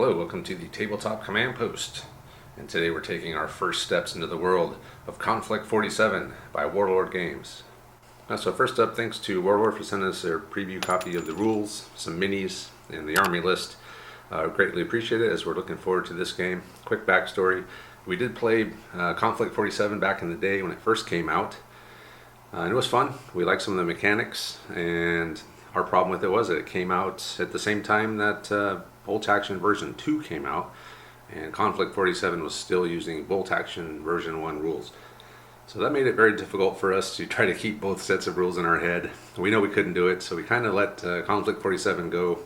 Hello, welcome to the Tabletop Command Post, and today we're taking our first steps into the world of Konflikt 47 by Warlord Games. So first up, thanks to Warlord for sending us their preview copy of the rules, some minis, and the army list. Greatly appreciate it as we're looking forward to this game. Quick backstory, we did play Konflikt 47 back in the day when it first came out, and it was fun. We liked some of the mechanics, and our problem with it was that it came out at the same time that Bolt Action version 2 came out, and Konflikt 47 was still using Bolt Action version 1 rules. So that made it very difficult for us to try to keep both sets of rules in our head. We know we couldn't do it, so we kind of let Konflikt 47 go,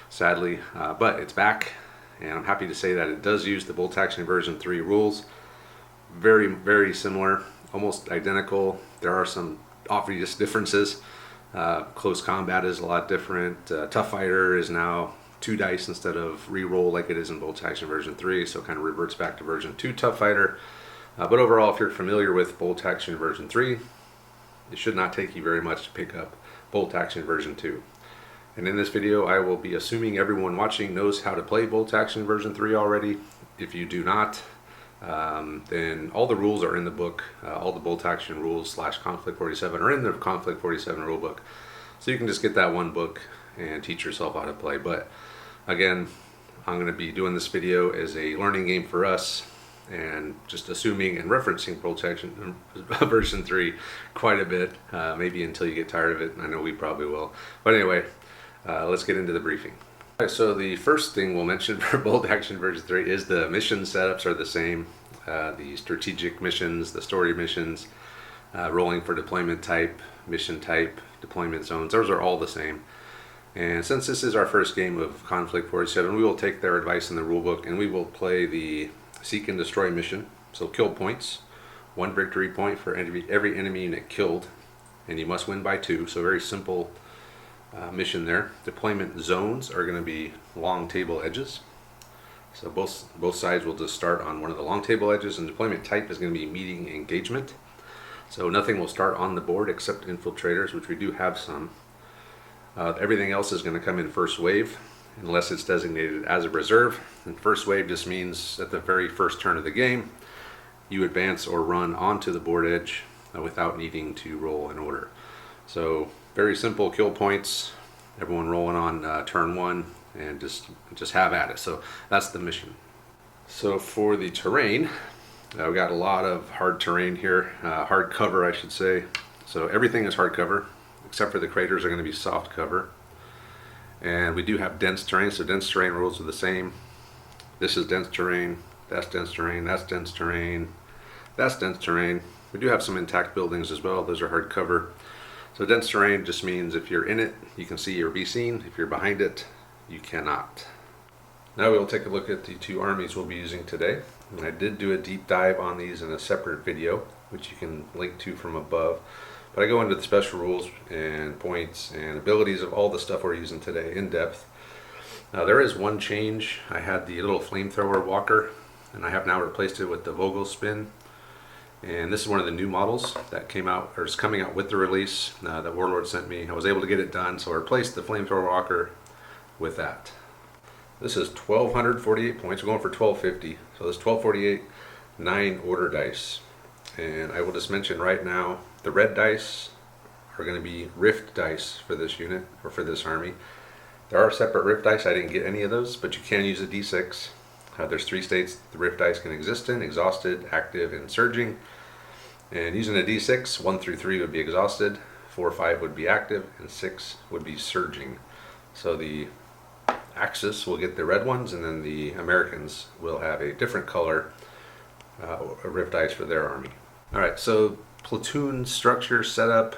sadly, but it's back, and I'm happy to say that it does use the Bolt Action version 3 rules. Very, very similar, almost identical. There are some obvious differences. Close combat is a lot different. Tough Fighter is now 2 dice instead of re-roll like it is in Bolt Action version 3, so it kind of reverts back to version 2 Tough Fighter. But overall, if you're familiar with Bolt Action version 3, it should not take you very much to pick up Bolt Action version 2. And in this video, I will be assuming everyone watching knows how to play Bolt Action version 3 already. If you do not, then all the rules are in the book. All the Bolt Action rules / Konflikt 47 are in the Konflikt 47 rulebook. So you can just get that one book and teach yourself how to play. But again, I'm going to be doing this video as a learning game for us, and just assuming and referencing Bolt Action version 3 quite a bit, maybe until you get tired of it. I know we probably will. But anyway, let's get into the briefing. All right, so the first thing we'll mention for Bolt Action version 3 is the mission setups are the same. The strategic missions, the story missions, rolling for deployment type, mission type, deployment zones, those are all the same. And since this is our first game of Konflikt 47, we will take their advice in the rulebook, and we will play the Seek and Destroy mission. So kill points, 1 victory point for every enemy unit killed, and you must win by 2, so very simple mission there. Deployment zones are going to be long table edges. So both sides will just start on one of the long table edges, and deployment type is going to be meeting engagement. So nothing will start on the board except infiltrators, which we do have some. Everything else is going to come in first wave, unless it's designated as a reserve. And first wave just means at the very first turn of the game, you advance or run onto the board edge without needing to roll an order. So very simple kill points, everyone rolling on turn 1, and just have at it. So that's the mission. So for the terrain, we got a lot of hard terrain here, hard cover I should say. So everything is hard cover, except for the craters are going to be soft cover. And we do have dense terrain, so dense terrain rules are the same. This is dense terrain, that's dense terrain, that's dense terrain, that's dense terrain. We do have some intact buildings as well, those are hard cover. So dense terrain just means if you're in it, you can see or be seen. If you're behind it, you cannot. Now we'll take a look at the 2 armies we'll be using today. And I did do a deep dive on these in a separate video, which you can link to from above. But I go into the special rules and points and abilities of all the stuff we're using today in depth. There is one change. I had the little flamethrower walker, and I have now replaced it with the Vogel spin. And this is one of the new models that came out, or is coming out with the release that Warlord sent me. I was able to get it done, so I replaced the flamethrower walker with that. This is 1,248 points. We're going for 1,250. So this 1,248, 9 order dice. And I will just mention right now, the red dice are going to be rift dice for this unit, or for this army. There are separate rift dice. I didn't get any of those, but you can use a d6. There's 3 states the rift dice can exist in: exhausted, active, and surging. And using a d6, 1 through 3 would be exhausted, 4, 5 would be active, and 6 would be surging. So the Axis will get the red ones, and then the Americans will have a different color rift dice for their army. Alright, so platoon structure setup,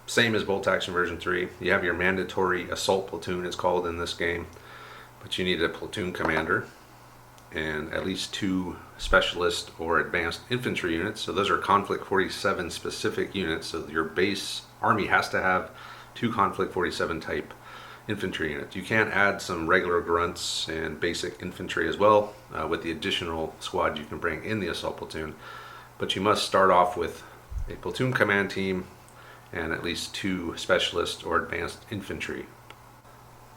same as Bolt Action version 3. You have your mandatory assault platoon, it's called in this game, but you need a platoon commander and at least 2 specialist or advanced infantry units. So those are Konflikt 47 specific units, so your base army has to have 2 Konflikt 47 type infantry units. You can add some regular grunts and basic infantry as well with the additional squad you can bring in the assault platoon, but you must start off with a platoon command team and at least 2 specialist or advanced infantry.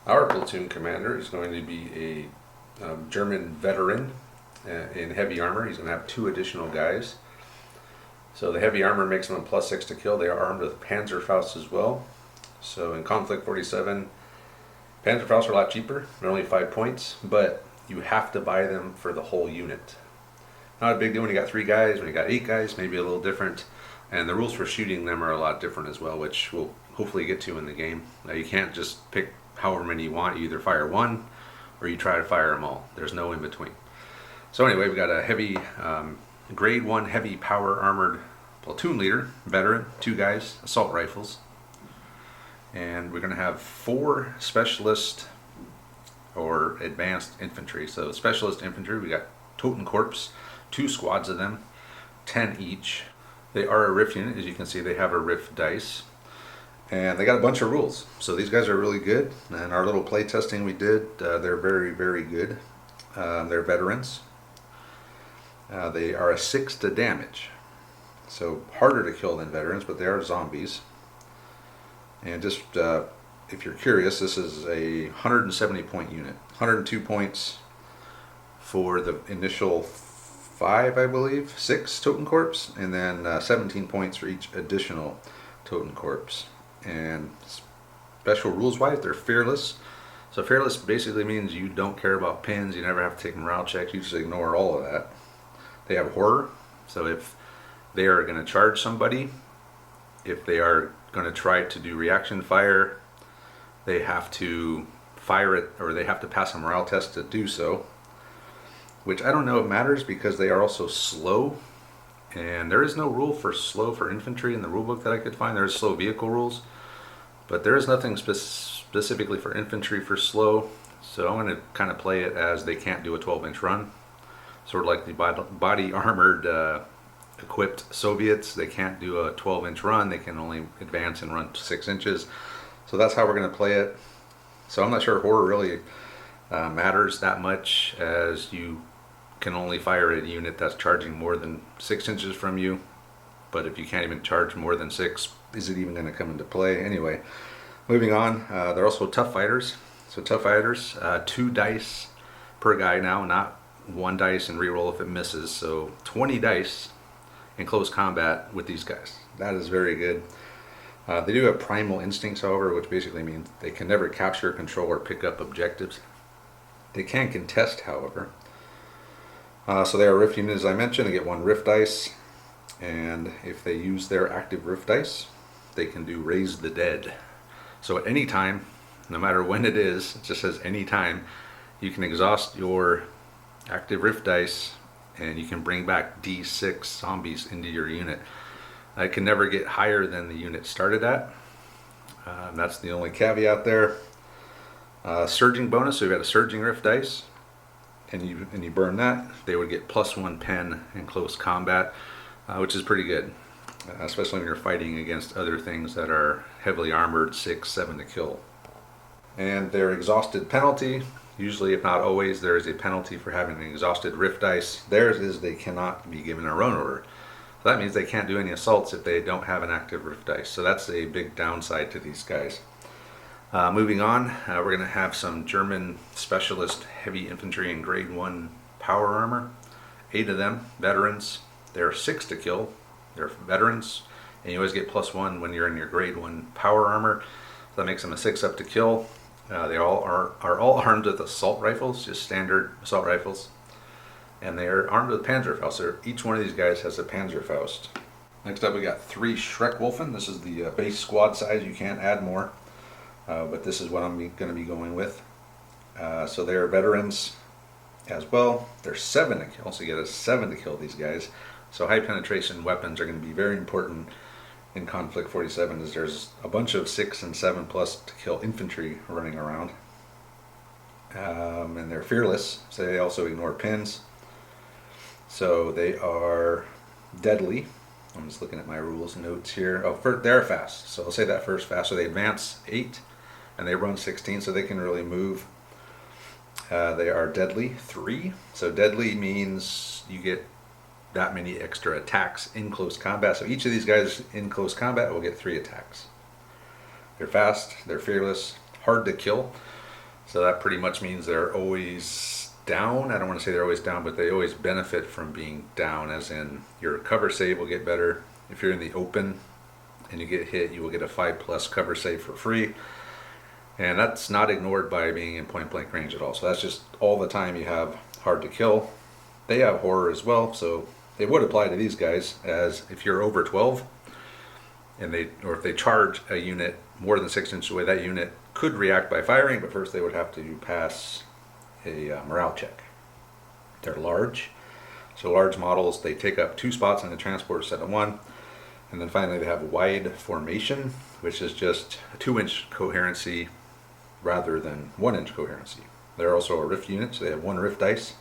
Our platoon commander is going to be a German veteran in heavy armor. He's going to have 2 additional guys. So the heavy armor makes them a +6 to kill. They are armed with Panzerfaust as well. So in Konflikt 47, Panzerfaust are a lot cheaper. They're only 5 points, but you have to buy them for the whole unit. Not a big deal when you got 3 guys. When you got 8 guys, maybe a little different. And the rules for shooting them are a lot different as well, which we'll hopefully get to in the game. Now you can't just pick however many you want. You either fire 1 or you try to fire them all. There's no in between. So anyway, we've got a heavy, grade 1 heavy power armored platoon leader, veteran, 2 guys, assault rifles. And we're going to have 4 specialist or advanced infantry. So specialist infantry, we got Totenkorps, 2 squads of them, 10 each. They are a rift unit. As you can see, they have a rift dice. And they got a bunch of rules. So these guys are really good. And our little play testing we did, they're very, very good. They're veterans. They are a 6 to damage. So harder to kill than veterans, but they are zombies. And just, if you're curious, this is a 170 point unit. 102 points for the initial 5, I believe, 6 Totenkorps, and then 17 points for each additional Totenkorps. And special rules-wise, they're fearless. So fearless basically means you don't care about pins, you never have to take morale checks, you just ignore all of that. They have horror, so if they are going to charge somebody, if they are going to try to do reaction fire, they have to fire it, or they have to pass a morale test to do so. Which I don't know if matters because they are also slow, and there is no rule for slow for infantry in the rulebook that I could find. There's slow vehicle rules, but there is nothing specifically for infantry for slow. So I'm going to kind of play it as they can't do a 12-inch run, sort of like the body armored equipped Soviets. They can't do a 12-inch run. They can only advance and run 6 inches. So that's how we're going to play it. So I'm not sure horror really matters that much, as you can only fire at a unit that's charging more than 6 inches from you. But if you can't even charge more than 6, is it even going to come into play? Anyway, moving on. They're also tough fighters. So tough fighters, 2 dice per guy now, not 1 dice and reroll if it misses. So 20 dice in close combat with these guys. That is very good. They do have primal instincts, however, which basically means they can never capture, control, or pick up objectives. They can contest, however. So they are rift units, as I mentioned. They get 1 rift dice, and if they use their active rift dice, they can do raise the dead. So at any time, no matter when it is, it just says any time, you can exhaust your active rift dice, and you can bring back D6 zombies into your unit. It can never get higher than the unit started at. That's the only caveat there. Surging bonus, so you've got a surging rift dice, and you burn that, they would get +1 pen in close combat, which is pretty good, especially when you're fighting against other things that are heavily armored, 6, 7 to kill. And their exhausted penalty, usually if not always, there is a penalty for having an exhausted rift dice. Theirs is they cannot be given a run order. So that means they can't do any assaults if they don't have an active rift dice. So that's a big downside to these guys. Moving on, we're going to have some German specialist heavy infantry in grade 1 power armor. 8 of them, veterans. They're 6 to kill. They're veterans, and you always get +1 when you're in your grade 1 power armor. So that makes them a 6 up to kill. They all are all armed with assault rifles, just standard assault rifles. And they are armed with Panzerfaust. So each one of these guys has a Panzerfaust. Next up we got 3 Schreckwolfen. This is the base squad size. You can't add more. But this is what I'm going to be going with. So they are veterans as well. They're 7 to kill, so you get a 7 to kill these guys. So high penetration weapons are going to be very important in Konflikt 47, as there's a bunch of 6 and 7 plus to kill infantry running around. And they're fearless, so they also ignore pins. So they are deadly. I'm just looking at my rules notes here. Oh, they're fast, so I'll say that first, fast. So they advance 8 and they run 16, so they can really move. They are deadly 3. So deadly means you get that many extra attacks in close combat. So each of these guys in close combat will get 3 attacks. They're fast, they're fearless, hard to kill. So that pretty much means they're always down. I don't want to say they're always down, but they always benefit from being down, as in your cover save will get better. If you're in the open and you get hit, you will get a 5+ cover save for free. And that's not ignored by being in point blank range at all. So that's just all the time you have hard to kill. They have horror as well, so it would apply to these guys, as if you're over 12 and if they charge a unit more than 6 inches away, that unit could react by firing, but first they would have to pass a morale check. They're large, so large models, they take up 2 spots in the transport instead of 1. And then finally they have wide formation, which is just a 2-inch coherency rather than 1-inch coherency. They're also a rift unit, so they have 1 rift dice.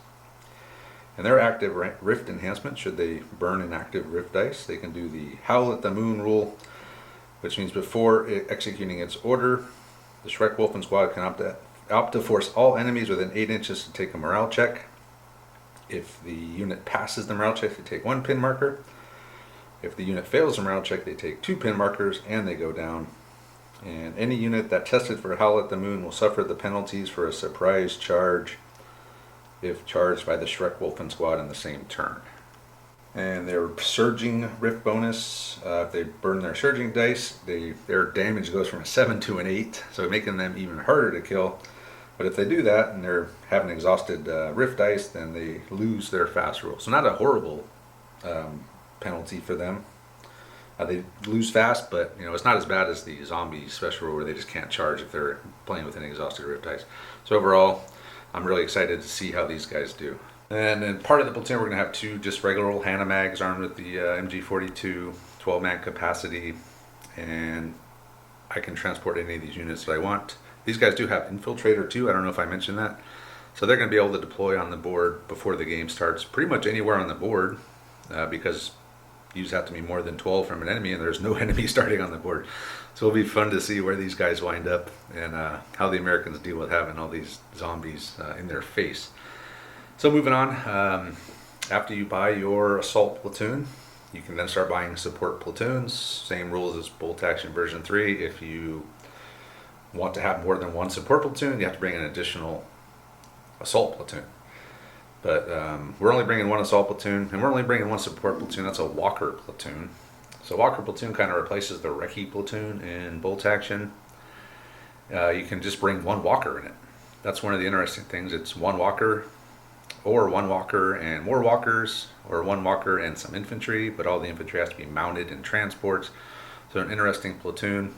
And their active rift enhancement, should they burn an active rift dice, they can do the Howl at the Moon rule, which means before executing its order, the Schreckwolfen squad can opt to force all enemies within 8 inches to take a morale check. If the unit passes the morale check, they take 1 pin marker. If the unit fails the morale check, they take 2 pin markers and they go down. And any unit that tested for Howl at the Moon will suffer the penalties for a surprise charge if charged by the Schreckwolfen squad in the same turn. And their surging rift bonus, if they burn their surging dice, their damage goes from a 7 to an 8, so making them even harder to kill. But if they do that and they're having exhausted rift dice, then they lose their fast rule. So not a horrible penalty for them. They lose fast, but it's not as bad as the zombie special rule where they just can't charge if they're playing with an exhausted rift dice. So overall, I'm really excited to see how these guys do. And in part of the platoon, we're going to have 2 just regular old Hana mags armed with the MG42, 12-man capacity, and I can transport any of these units that I want. These guys do have Infiltrator too, I don't know if I mentioned that. So they're going to be able to deploy on the board before the game starts, pretty much anywhere on the board, because you just have to be more than 12 from an enemy, and there's no enemy starting on the board. So it'll be fun to see where these guys wind up and how the Americans deal with having all these zombies in their face. So moving on, after you buy your assault platoon, you can then start buying support platoons. Same rules as Bolt Action version 3. If you want to have more than 1 support platoon, you have to bring an additional assault platoon. But we're only bringing 1 assault platoon, and we're only bringing 1 support platoon. That's a Walker platoon. So Walker platoon kind of replaces the Recce platoon in Bolt Action. You can just bring 1 Walker in it. That's one of the interesting things. It's 1 Walker, or 1 Walker and more Walkers, or 1 Walker and some infantry, but all the infantry has to be mounted in transports. So an interesting platoon.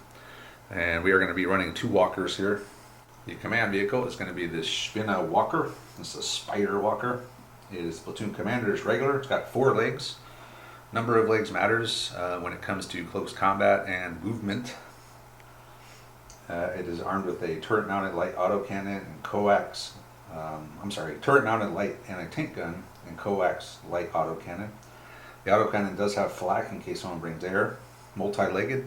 And we are going to be running 2 Walkers here. The command vehicle is going to be this Spinner Walker. This is a Spider Walker. It is platoon commander's regular. It's got 4 legs. Number of legs matters when it comes to close combat and movement. It is armed with a turret-mounted light autocannon and coax. Turret-mounted light anti-tank gun and coax light autocannon. The autocannon does have flak in case someone brings air. Multi-legged,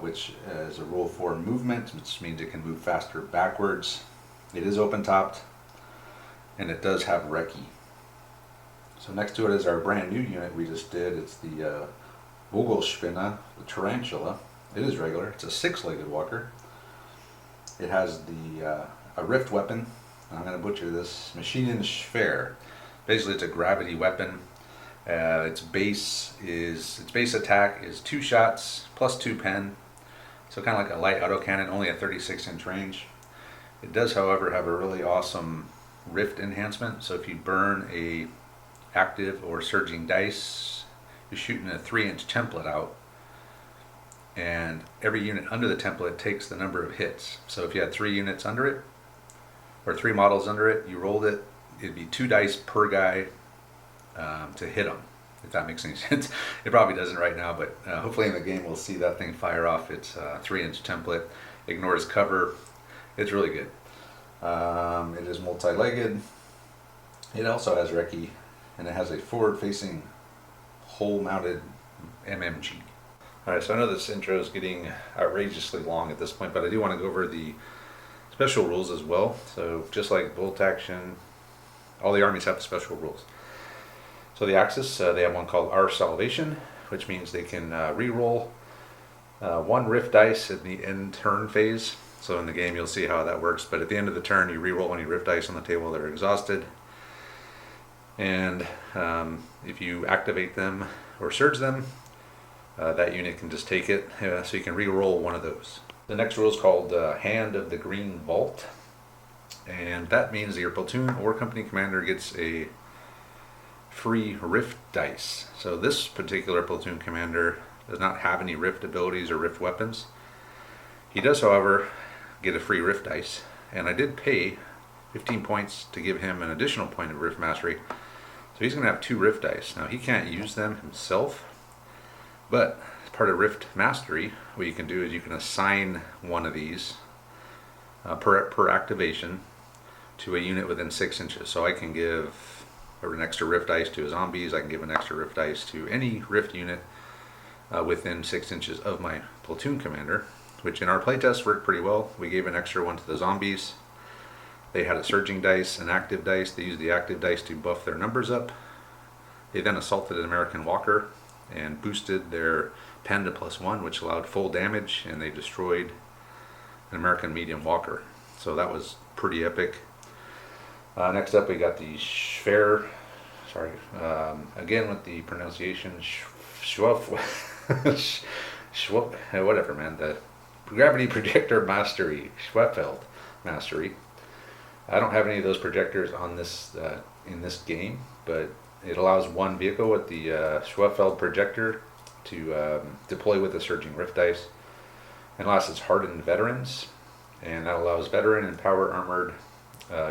which is a rule for movement, which means it can move faster backwards. It is open-topped, and it does have recce. So next to it is our brand new unit we just did. It's the Vogelspinne, the Tarantula. It is regular. It's a 6-legged walker. It has a rift weapon. I'm going to butcher this. Maschinengewehr. Basically, it's a gravity weapon. Its base attack is 2 shots plus 2 pen. So kind of like a light autocannon, only a 36-inch range. It does, however, have a really awesome rift enhancement. So if you burn a active or surging dice, you're shooting a 3-inch template out, and every unit under the template takes the number of hits. So if you had 3 units under it, or 3 models under it, you rolled it, it'd be 2 dice per guy to hit them, if that makes any sense. It probably doesn't right now, but hopefully in the game we'll see that thing fire off its 3-inch template. Ignores cover. It's really good. It is multi-legged. It also has recce, and it has a forward-facing hole-mounted MMG. Alright, so I know this intro is getting outrageously long at this point, but I do want to go over the special rules as well. So just like Bolt Action, all the armies have special rules. So the Axis, they have one called Our Salvation, which means they can re-roll 1 rift dice in the end turn phase. So in the game you'll see how that works, but at the end of the turn you re-roll any rift dice on the table that are exhausted, and if you activate them or surge them, that unit can just take it, so you can re-roll one of those. The next rule is called Hand of the Green Vault, and that means that your platoon or company commander gets a free rift dice. So this particular platoon commander does not have any rift abilities or rift weapons. He does, however, get a free rift dice, and I did pay 15 points to give him an additional point of rift mastery. So he's going to have 2 rift dice. Now he can't use them himself, but as part of rift mastery, what you can do is you can assign one of these per activation to a unit within 6 inches. So I can give an extra rift dice to zombies, I can give an extra rift dice to any rift unit within 6 inches of my platoon commander, which in our playtest worked pretty well. We gave an extra one to the zombies. They had a surging dice, an active dice. They used the active dice to buff their numbers up. They then assaulted an American walker and boosted their pen to +1, which allowed full damage, and they destroyed an American medium walker. So that was pretty epic. Next up, we got the Schwer, again with the pronunciation, whatever, man, the Gravity Projector Mastery, Schwefeld Mastery. I don't have any of those projectors on this in this game, but it allows one vehicle with the Schwefeld projector to deploy with the surging rift dice. And last is Hardened Veterans, and that allows veteran and power armored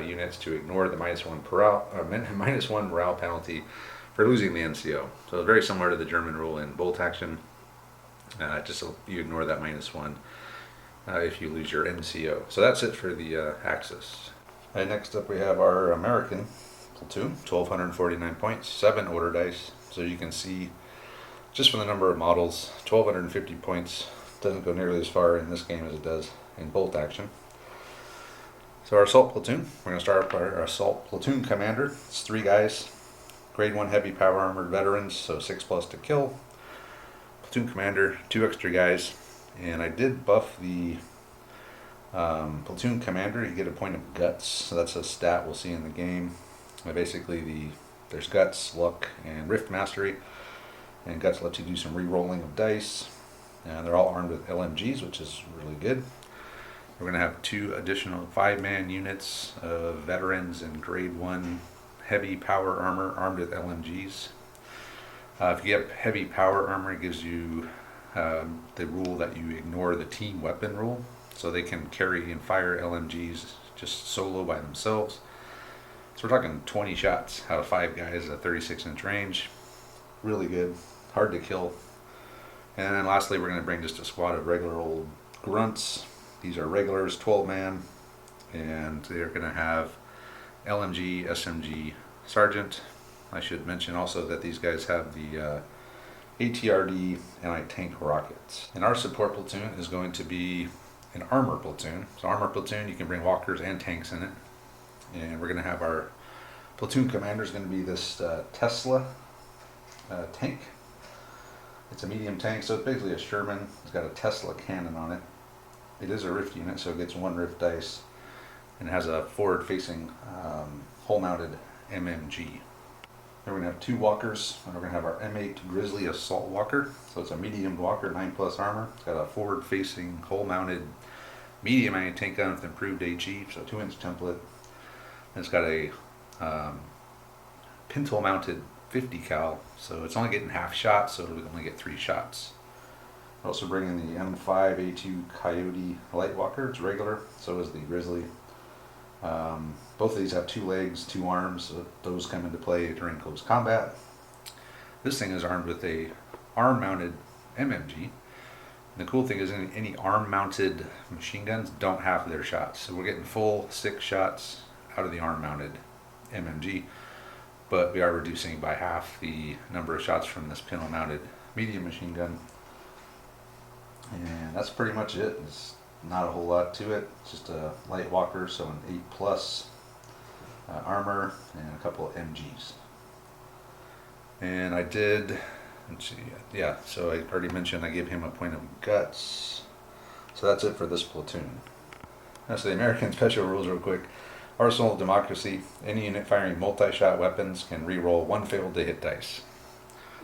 units to ignore the -1 morale penalty for losing the NCO. So it's very similar to the German rule in bolt action. Just so you ignore that -1 if you lose your NCO. So that's it for the Axis. And next up we have our American platoon, 1,249 points, 7 order dice. So you can see, just from the number of models, 1,250 points doesn't go nearly as far in this game as it does in bolt action. So our assault platoon, we're going to start with our assault platoon commander. It's 3 guys, grade 1 heavy power armored veterans, so 6+ to kill. Platoon commander, 2 extra guys, and I did buff the platoon commander. You get a point of guts, so that's a stat we'll see in the game. Basically, there's guts, luck, and rift mastery, and guts lets you do some re-rolling of dice, and they're all armed with LMGs, which is really good. We're going to have 2 additional 5-man units of veterans in grade 1 heavy power armor armed with LMGs. If you have heavy power armor, it gives you the rule that you ignore the team weapon rule, so they can carry and fire LMGs just solo by themselves. So we're talking 20 shots out of 5 guys at 36-inch range. Really good, hard to kill. And then lastly, we're going to bring just a squad of regular old grunts. These are regulars, 12-man, and they're going to have LMG, SMG, Sergeant. I should mention also that these guys have the ATRD anti-tank rockets. And our support platoon is going to be an armor platoon. So armor platoon, you can bring walkers and tanks in it. And we're going to have our platoon commander is going to be this Tesla tank. It's a medium tank, so it's basically a Sherman. It's got a Tesla cannon on it. It is a rift unit, so it gets 1 rift dice, and it has a forward-facing hull-mounted MMG. Then we're going to have 2 walkers, and we're going to have our M8 Grizzly Assault Walker. So it's a medium walker, 9+ armor. It's got a forward-facing hull-mounted medium anti-tank gun with improved AG, so 2-inch template. And it's got a pintle-mounted 50 cal, so it's only getting half shot, so it'll only get 3 shots. We're also bringing the M5 A2 Coyote Lightwalker. It's regular, so is the Grizzly. Both of these have 2 legs, 2 arms, so those come into play during close combat. This thing is armed with a arm-mounted MMG. And the cool thing is any arm-mounted machine guns don't have their shots, so we're getting full 6 shots out of the arm-mounted MMG, but we are reducing by half the number of shots from this pintle-mounted medium machine gun. And that's pretty much it. There's not a whole lot to it. It's just a light walker, so an 8+ armor and a couple of MGs. And I did, let's see, yeah, so I already mentioned I gave him a point of guts. So that's it for this platoon. That's the American special rules real quick. Arsenal of Democracy. Any unit firing multi-shot weapons can re-roll one failed to hit dice.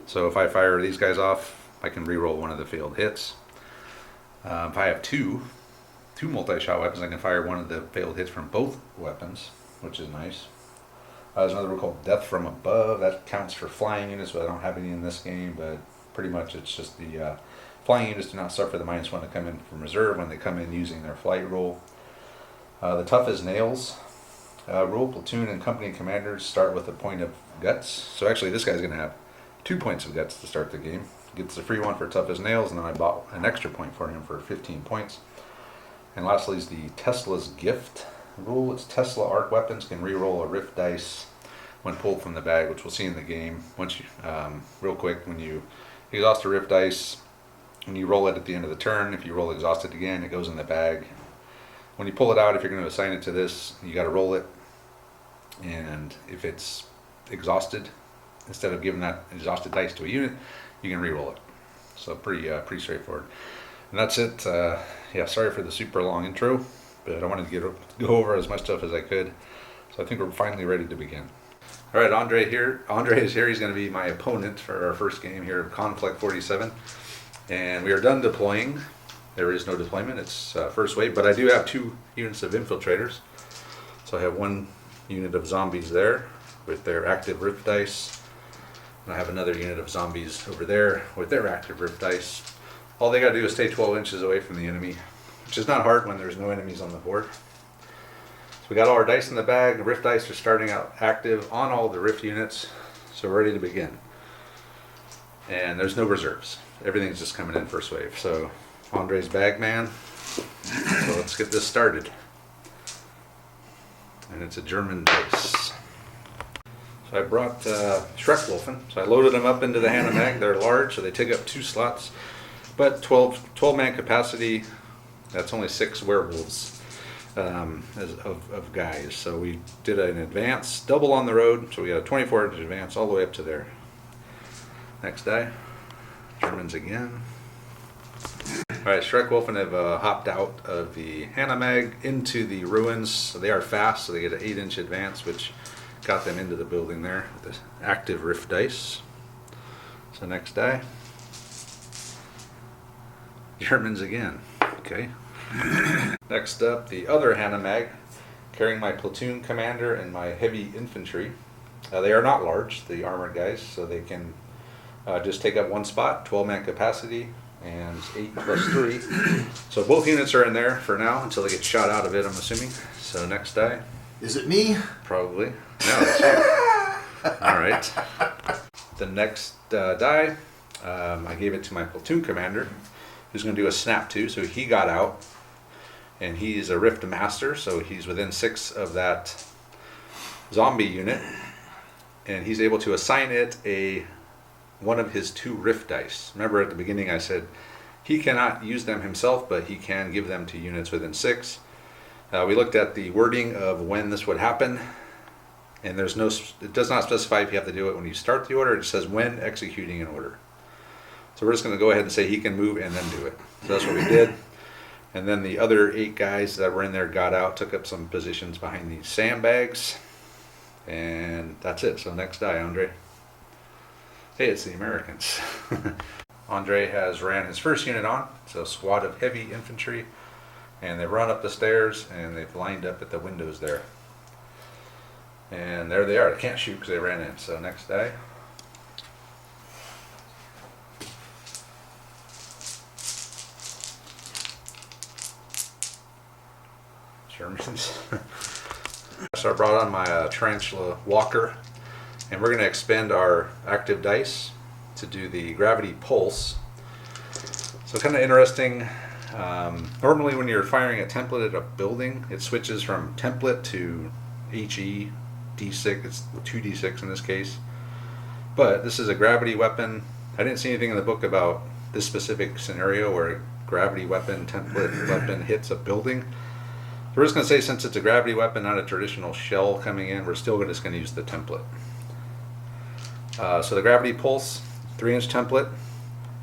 So if I fire these guys off, I can re-roll one of the failed hits. If I have two multi-shot weapons, I can fire one of the failed hits from both weapons, which is nice. There's another rule called Death from Above. That counts for flying units, but I don't have any in this game. But pretty much it's just the flying units do not suffer the -1 to come in from reserve when they come in using their flight rule. The Tough as Nails rule. Platoon and company commanders start with a point of guts. So actually this guy's going to have 2 points of guts to start the game. Gets a free one for Tough as Nails, and then I bought an extra point for him for 15 points. And lastly is the Tesla's Gift rule. It's Tesla arc weapons can re-roll a rift dice when pulled from the bag, which we'll see in the game. Once you, real quick, when you exhaust a rift dice, when you roll it at the end of the turn, if you roll exhausted again, it goes in the bag. When you pull it out, if you're going to assign it to this, you got to roll it. And if it's exhausted, instead of giving that exhausted dice to a unit, you can re-roll it. So pretty straightforward. And that's it. Yeah, sorry for the super long intro, but I wanted to go over as much stuff as I could. So I think we're finally ready to begin. All right, Andre is here. He's going to be my opponent for our first game here of Konflikt 47. And we are done deploying. There is no deployment. It's first wave, but I do have 2 units of infiltrators. So I have 1 unit of zombies there with their active rift dice. And I have another unit of zombies over there with their active rift dice. All they got to do is stay 12 inches away from the enemy, which is not hard when there's no enemies on the board. So we got all our dice in the bag. The rift dice are starting out active on all the rift units, so we're ready to begin. And there's no reserves. Everything's just coming in first wave. So Andre's bag man. So let's get this started. And it's a German base. So I brought Schreckwolfen. So I loaded them up into the Hannah Mag. They're large, so they take up 2 slots. But 12 man capacity, that's only 6 werewolves of guys. So we did an advance, double on the road. So we got a 24-inch advance all the way up to there. Next die. Germans again. Alright, Schreckwolfen have hopped out of the Hannah Mag into the ruins. So they are fast, so they get an 8-inch advance, which got them into the building there with the active rift dice. So next die. Germans again. Okay. Next up, the other Hannah Mag, carrying my platoon commander and my heavy infantry. They are not large, the armored guys, so they can just take up 1 spot, 12-man capacity, and 8 plus 3. So both units are in there for now until they get shot out of it, I'm assuming. So next die. Is it me? Probably. No, it's you. Alright. The next die, I gave it to my platoon commander, who's going to do a snap 2, so he got out. And he's a rift master, so he's within 6 of that zombie unit. And he's able to assign it one of his 2 rift dice. Remember at the beginning I said he cannot use them himself, but he can give them to units within 6. We looked at the wording of when this would happen, and it does not specify if you have to do it when you start the order. It just says when executing an order. So we're just going to go ahead and say he can move and then do it. So that's what we did. And then the other 8 guys that were in there got out, took up some positions behind these sandbags. And that's it. So next die, Andre. Hey, it's the Americans. Andre has ran his first unit on. It's a squad of heavy infantry. And they run up the stairs and they've lined up at the windows there. And there they are. They can't shoot because they ran in. So next die. Germans. So I brought on my tarantula walker, and we're going to expend our active dice to do the gravity pulse. So kind of interesting. Normally when you're firing a template at a building, it switches from template to HE D6. It's 2D6 in this case. But this is a gravity weapon. I didn't see anything in the book about this specific scenario where a gravity weapon, template weapon hits a building. So we're just going to say since it's a gravity weapon, not a traditional shell coming in, we're still just going to use the template. So the gravity pulse, 3-inch template.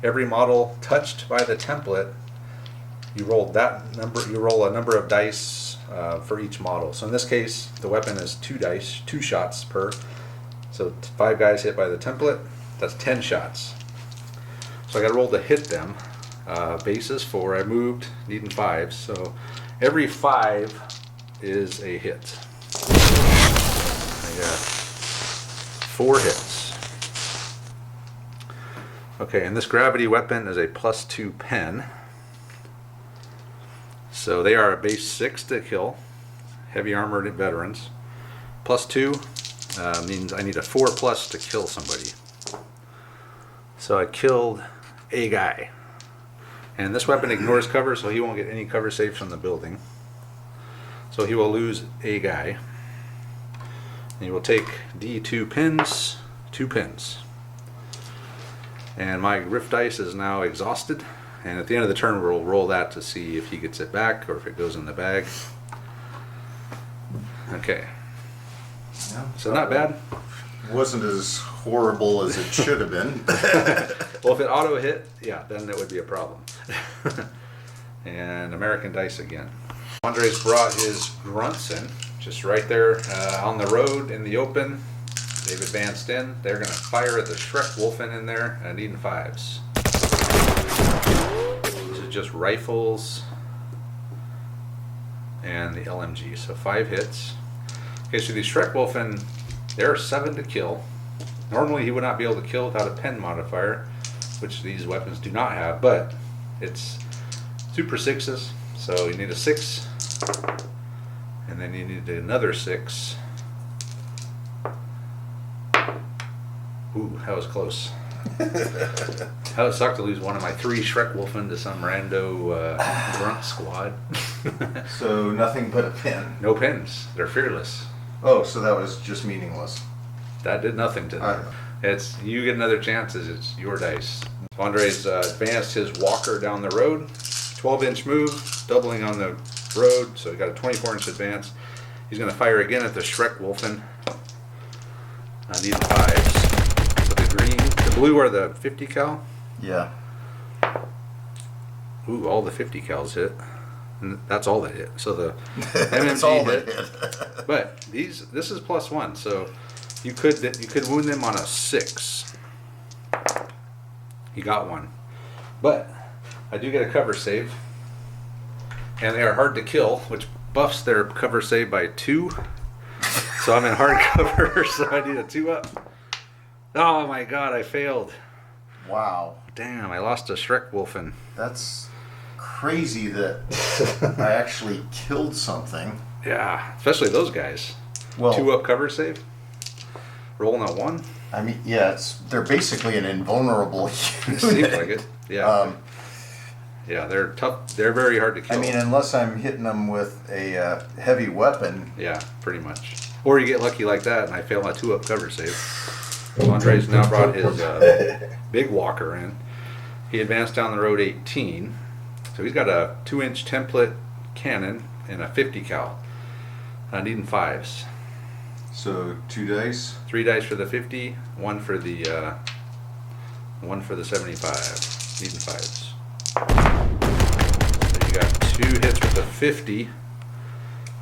Every model touched by the template you roll that number. You roll a number of dice for each model. So in this case, the weapon is 2 dice, 2 shots per. So 5 guys hit by the template. That's 10 shots. So I got to roll to hit them. Bases 4. I moved, needing 5s. So every 5 is a hit. I got 4 hits. Okay, and this gravity weapon is a +2 pen. So they are a base 6 to kill. Heavy armored veterans. +2 means I need a 4+ to kill somebody. So I killed a guy. And this weapon ignores cover, so he won't get any cover saves from the building. So he will lose a guy. And he will take D2 pins, 2 pins. And my rift dice is now exhausted. And at the end of the turn, we'll roll that to see if he gets it back or if it goes in the bag. Okay. Yeah, So not bad. wasn't as horrible as it should have been. Well, if it auto hit, yeah, then that would be a problem. And American dice again. Andres brought his grunts in, just right there on the road in the open. They've advanced in. They're going to fire at the Shrek Wolfen in there, needing 5s. This is just rifles and the LMG, so 5 hits. Okay, so these Shrek Wolfen, there are 7 to kill. Normally he would not be able to kill without a pen modifier, which these weapons do not have, but it's super 6s, so you need a 6, and then you need another 6. Ooh, that was close. That would suck to lose one of my 3 Shrek Wolfen to some rando grunt squad. So nothing but a pin. No pins. They're fearless. Oh, so that was just meaningless. That did nothing to I them. know. It's you get another chances. It's your dice. Andres advanced his walker down the road. 12-inch move, doubling on the road, so he got a 24-inch advance. He's going to fire again at the Shrek Wolfen. Needing 5s. So the green, the blue are the 50 cal. Yeah. Ooh, all the 50 cals hit. And that's all that hit. So the That's MMG all hit. they did. But this is +1, so you could wound them on a 6. He got 1, but I do get a cover save, and they are hard to kill, which buffs their cover save by 2. So I'm in hard cover, so I need a 2-up. Oh my god, I failed. Wow. Damn, I lost a Shrek Wolfen. That's crazy that I actually killed something. Yeah, especially those guys. Well, 2-up cover save. Rolling a 1. I mean, yeah, they're basically an invulnerable unit. Seems like it. Yeah. Yeah, they're tough. They're very hard to kill. I mean, unless I'm hitting them with a heavy weapon. Yeah, pretty much. Or you get lucky like that, and I fail my 2-up cover save. Andres now brought his big walker in. He advanced down the road 18. So he's got a 2-inch template cannon and a 50 cal. Needing 5s. So 2 dice. 3 dice for the 50, 1 for the 75. Needing 5s. So you got 2 hits with the 50.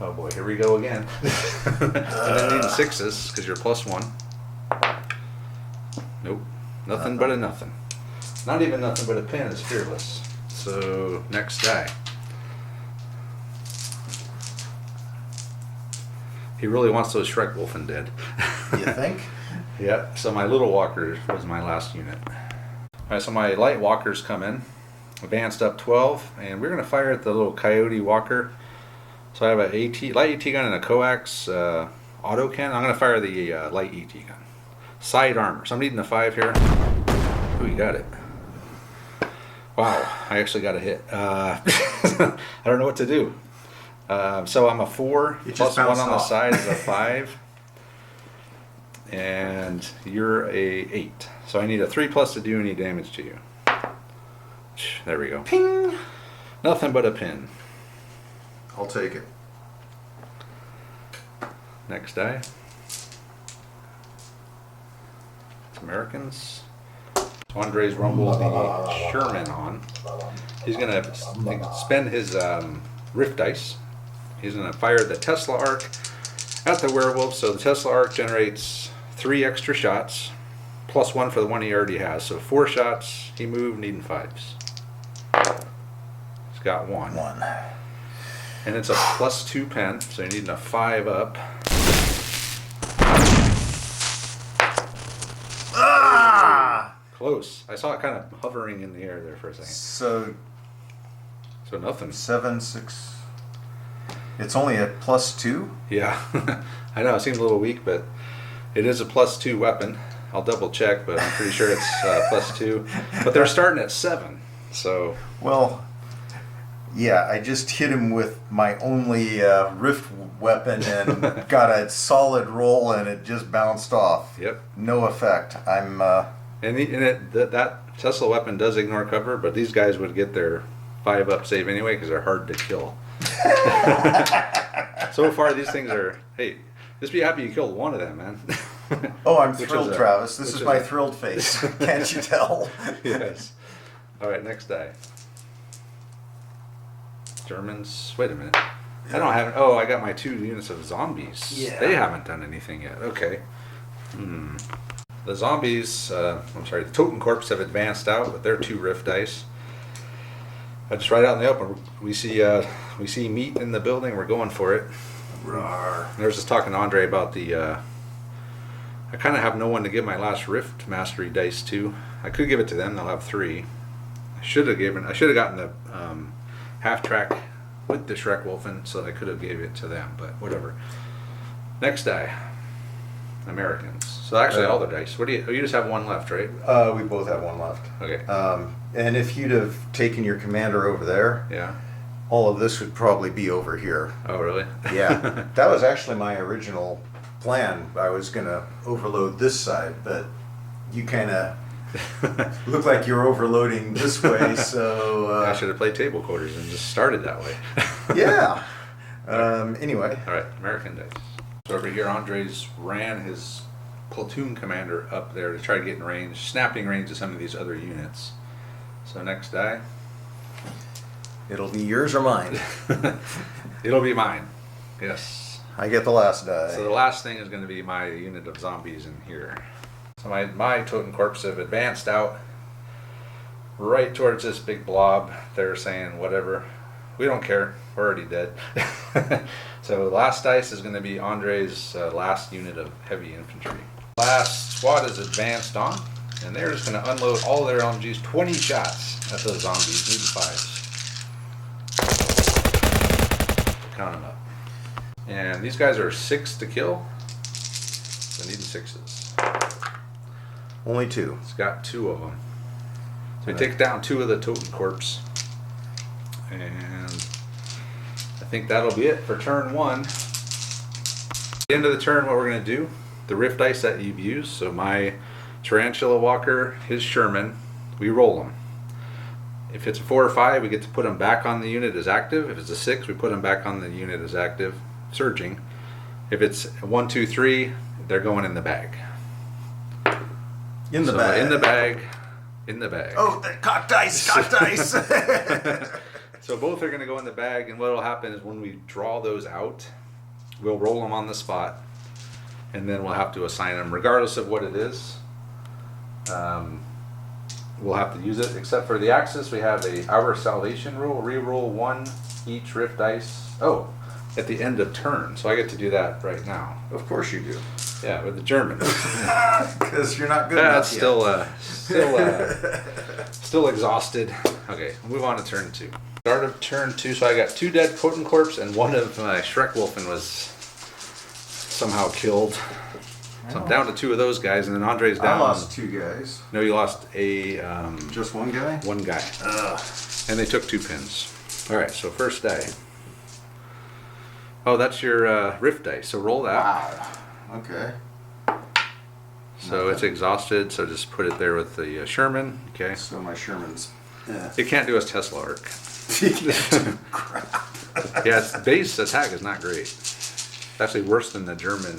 Oh boy, here we go again. And then needing 6s because you're +1. Nope, nothing but a nothing. Not even nothing but a pin is fearless. So next die. He really wants those Shrek Wolfen dead. You think? Yeah, so my little walker was my last unit. Alright, so my light walkers come in. Advanced up 12, and we're going to fire at the little coyote walker. So I have a light AT gun and a coax auto cannon. I'm going to fire the light AT gun. Side armor. So I'm needing a 5 here. Ooh, you got it. Wow, I actually got a hit. I don't know what to do. So I'm a 4, It plus just 1 bounced on the off. side is a 5. And you're a 8. So I need a 3+ to do any damage to you. There we go. Ping! Nothing but a pin. I'll take it. Next die. It's Americans. So Andres rumbled the Sherman on. He's going to spend his rift dice. He's going to fire the Tesla arc at the werewolf. So the Tesla arc generates 3 extra shots, plus 1 for the one he already has. So 4 shots. He moved, needing 5s. He's got 1. 1. And it's a +2 pen, so you're needing a 5 up. Ah! Close. I saw it kind of hovering in the air there for a second. So Nothing. 7, 6. It's only a +2? Yeah. I know, it seems a little weak, but it is a +2 weapon. I'll double check, but I'm pretty sure it's +2. But they're starting at 7, so... Well, yeah, I just hit him with my only rift weapon and got a solid roll, and it just bounced off. Yep. No effect. I'm... that Tesla weapon does ignore cover, but these guys would get their 5 up save anyway because they're hard to kill. So far, these things are... Hey, just be happy you killed one of them, man. Oh, I'm Which thrilled, is Travis. This is my a- thrilled face. Can't you tell? Yes. All right, next die. Germans. Wait a minute. I don't have. Oh, I got my 2 units of zombies. Yeah. They haven't done anything yet. Okay. The zombies. I'm sorry. The Totem Corps have advanced out with their 2 rift dice. Just right out in the open. We see meat in the building. We're going for it. Rawr. I was just talking to Andre about the. I kind of have no one to give my last Rift Mastery dice to. I could give it to them. They'll have 3. I should have gotten the half track with the Shrek Wolfen, so I could have gave it to them. But whatever. Next die. Americans. So actually, all the dice. What do you just have 1 left, right? We both have 1 left. Okay. And if you'd have taken your commander over there, Yeah. all of this would probably be over here. Oh, really? Yeah. That was actually my original plan. I was going to overload this side, but you kind of look like you're overloading this way, so... I should have played table quarters and just started that way. Yeah. Anyway. All right, American dice. So over here, Andres ran his platoon commander up there to try to get in range, snapping range of some of these other units. So next die. It'll be yours or mine. It'll be mine. Yes. I get the last die. So the last thing is going to be my unit of zombies in here. So my Totem Corps have advanced out right towards this big blob. They're saying, whatever, we don't care. We're already dead. So the last dice is going to be Andre's last unit of heavy infantry. Last squad is advanced on, and they're just going to unload all their LMGs, 20 shots at those zombies, needing 5s. Count them up. And these guys are 6 to kill, so needing 6s. Only 2. It's got 2 of them. So we take down 2 of the Totem Corps. And I think that'll be it for turn 1. At the end of the turn, what we're going to do, the rift dice that you've used, so my Tarantula Walker, his Sherman, we roll them. If it's a 4 or 5, we get to put them back on the unit as active. If it's a 6, we put them back on the unit as active, surging. If it's a 1, 2, 3, they're going in the bag. In the bag. In the bag. In the bag. Oh, cock dice, cock dice. So both are going to go in the bag, and what will happen is when we draw those out, we'll roll them on the spot, and then we'll have to assign them, regardless of what it is. We'll have to use it, except for the Axis, we have a Our Salvation rule, re-roll 1 each rift dice. Oh, at the end of turn, so I get to do that right now. Of course you do. Yeah, with the Germans. Because you're not good That's enough still exhausted. Okay, we'll move on to turn 2. Start of turn 2, so I got 2 dead Totem Corps, and one of my Shrek Wolfen was somehow killed. So I'm down to 2 of those guys, and then Andre's down. I lost 2 guys. No, you lost a Just 1 guy? 1 guy. And they took 2 pins. All right, so first die. Oh, that's your rift dice. So roll that. Wow. Okay. So it's exhausted. So just put it there with the Sherman. Okay. So my Sherman's... Yeah. It can't do his Tesla arc. Crap. Yeah, its base attack is not great. It's actually worse than the German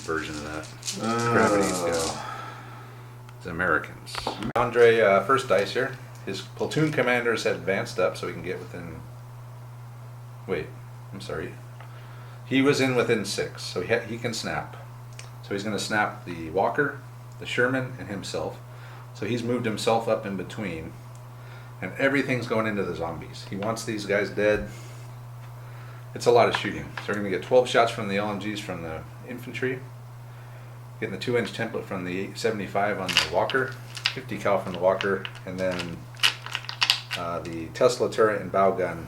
version of that. Gravity, yeah. It's Americans. Andre, first dice here. His platoon commanders had advanced up so he can get within. Wait, I'm sorry. He was in within 6, so he can snap. So he's going to snap the Walker, the Sherman, and himself. So he's moved himself up in between, and everything's going into the zombies. He wants these guys dead. It's a lot of shooting. So we're going to get 12 shots from the LMGs from the infantry, getting the 2-inch template from the 875 on the Walker, 50 cal from the Walker, and then the Tesla turret and bow gun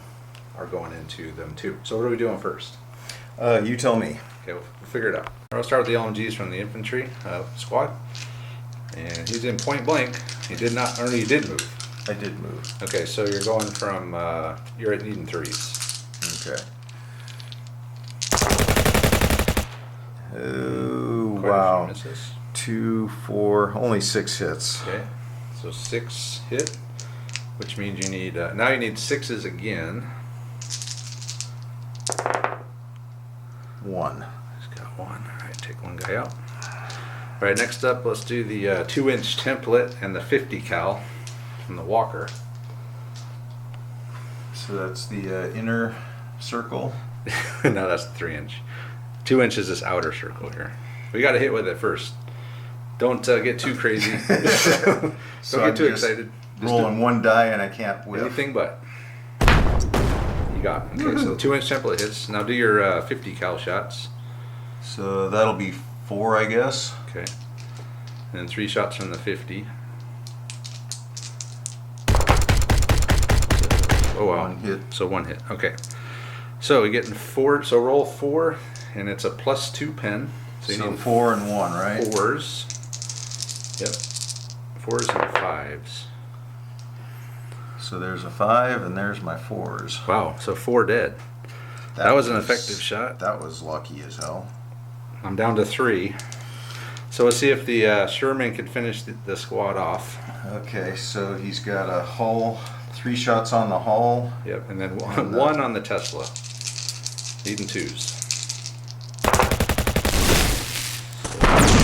are going into them too. So what are we doing first? You tell me. Okay, we'll figure it out. We'll start with the LMGs from the infantry squad. And he's in point blank. He did not, or he did move. I did move. Okay, so you're going from, you're at needing 3s. Okay. Oh, Quite a wow. few misses. 2, 4, only 6 hits. Okay, so 6 hit, which means you need, now you need 6s again. 1. He's got 1. Alright, take 1 guy out. Alright, next up, let's do the 2-inch template and the 50 cal from the Walker. So that's the inner circle. No, that's the 3-inch. 2-inch is this outer circle here. We got to hit with it first. Don't get too crazy. Don't So get I'm too just excited. Just rolling 1 die and I can't do whiff. anything but. You got it. Okay, so the 2-inch template hits. Now do your 50 cal shots. So that'll be 4, I guess. Okay. And then 3 shots from the 50. Oh wow. 1 hit. So 1 hit. Okay. So we're getting 4. So roll 4, and it's a +2 pen. So you So need 4 and 1, right? 4s. Yep. 4s and 5s. So there's a 5 and there's my 4s. Wow. So 4 dead. That was an effective shot. That was lucky as hell. I'm down to 3. So let's see if the Sherman can finish the squad off. Okay, so he's got a hull, 3 shots on the hull. Yep. And then one on the Tesla. Needing 2s.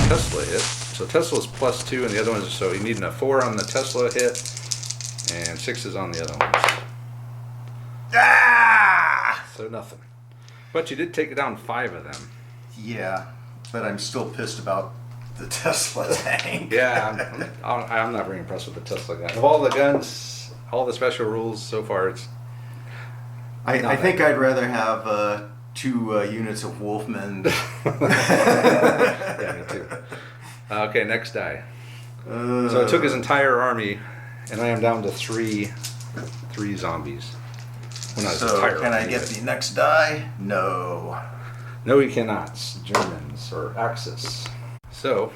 Tesla hit. So Tesla's +2 and the other ones, so you're needing a 4 on the Tesla hit and 6s on the other ones. Ah! So nothing. But you did take down 5 of them. Yeah, but I'm still pissed about the Tesla tank. Yeah, I'm not very impressed with the Tesla gun. Of all the guns, all the special rules so far, it's. I think I'd rather have 2 units of Wolfmen. Yeah, me too. Okay, next die. So it took his entire army, and I am down to 3 zombies. Well, not his So entire can I army, get but- the next die? No. No, you cannot. Germans or Axis. So,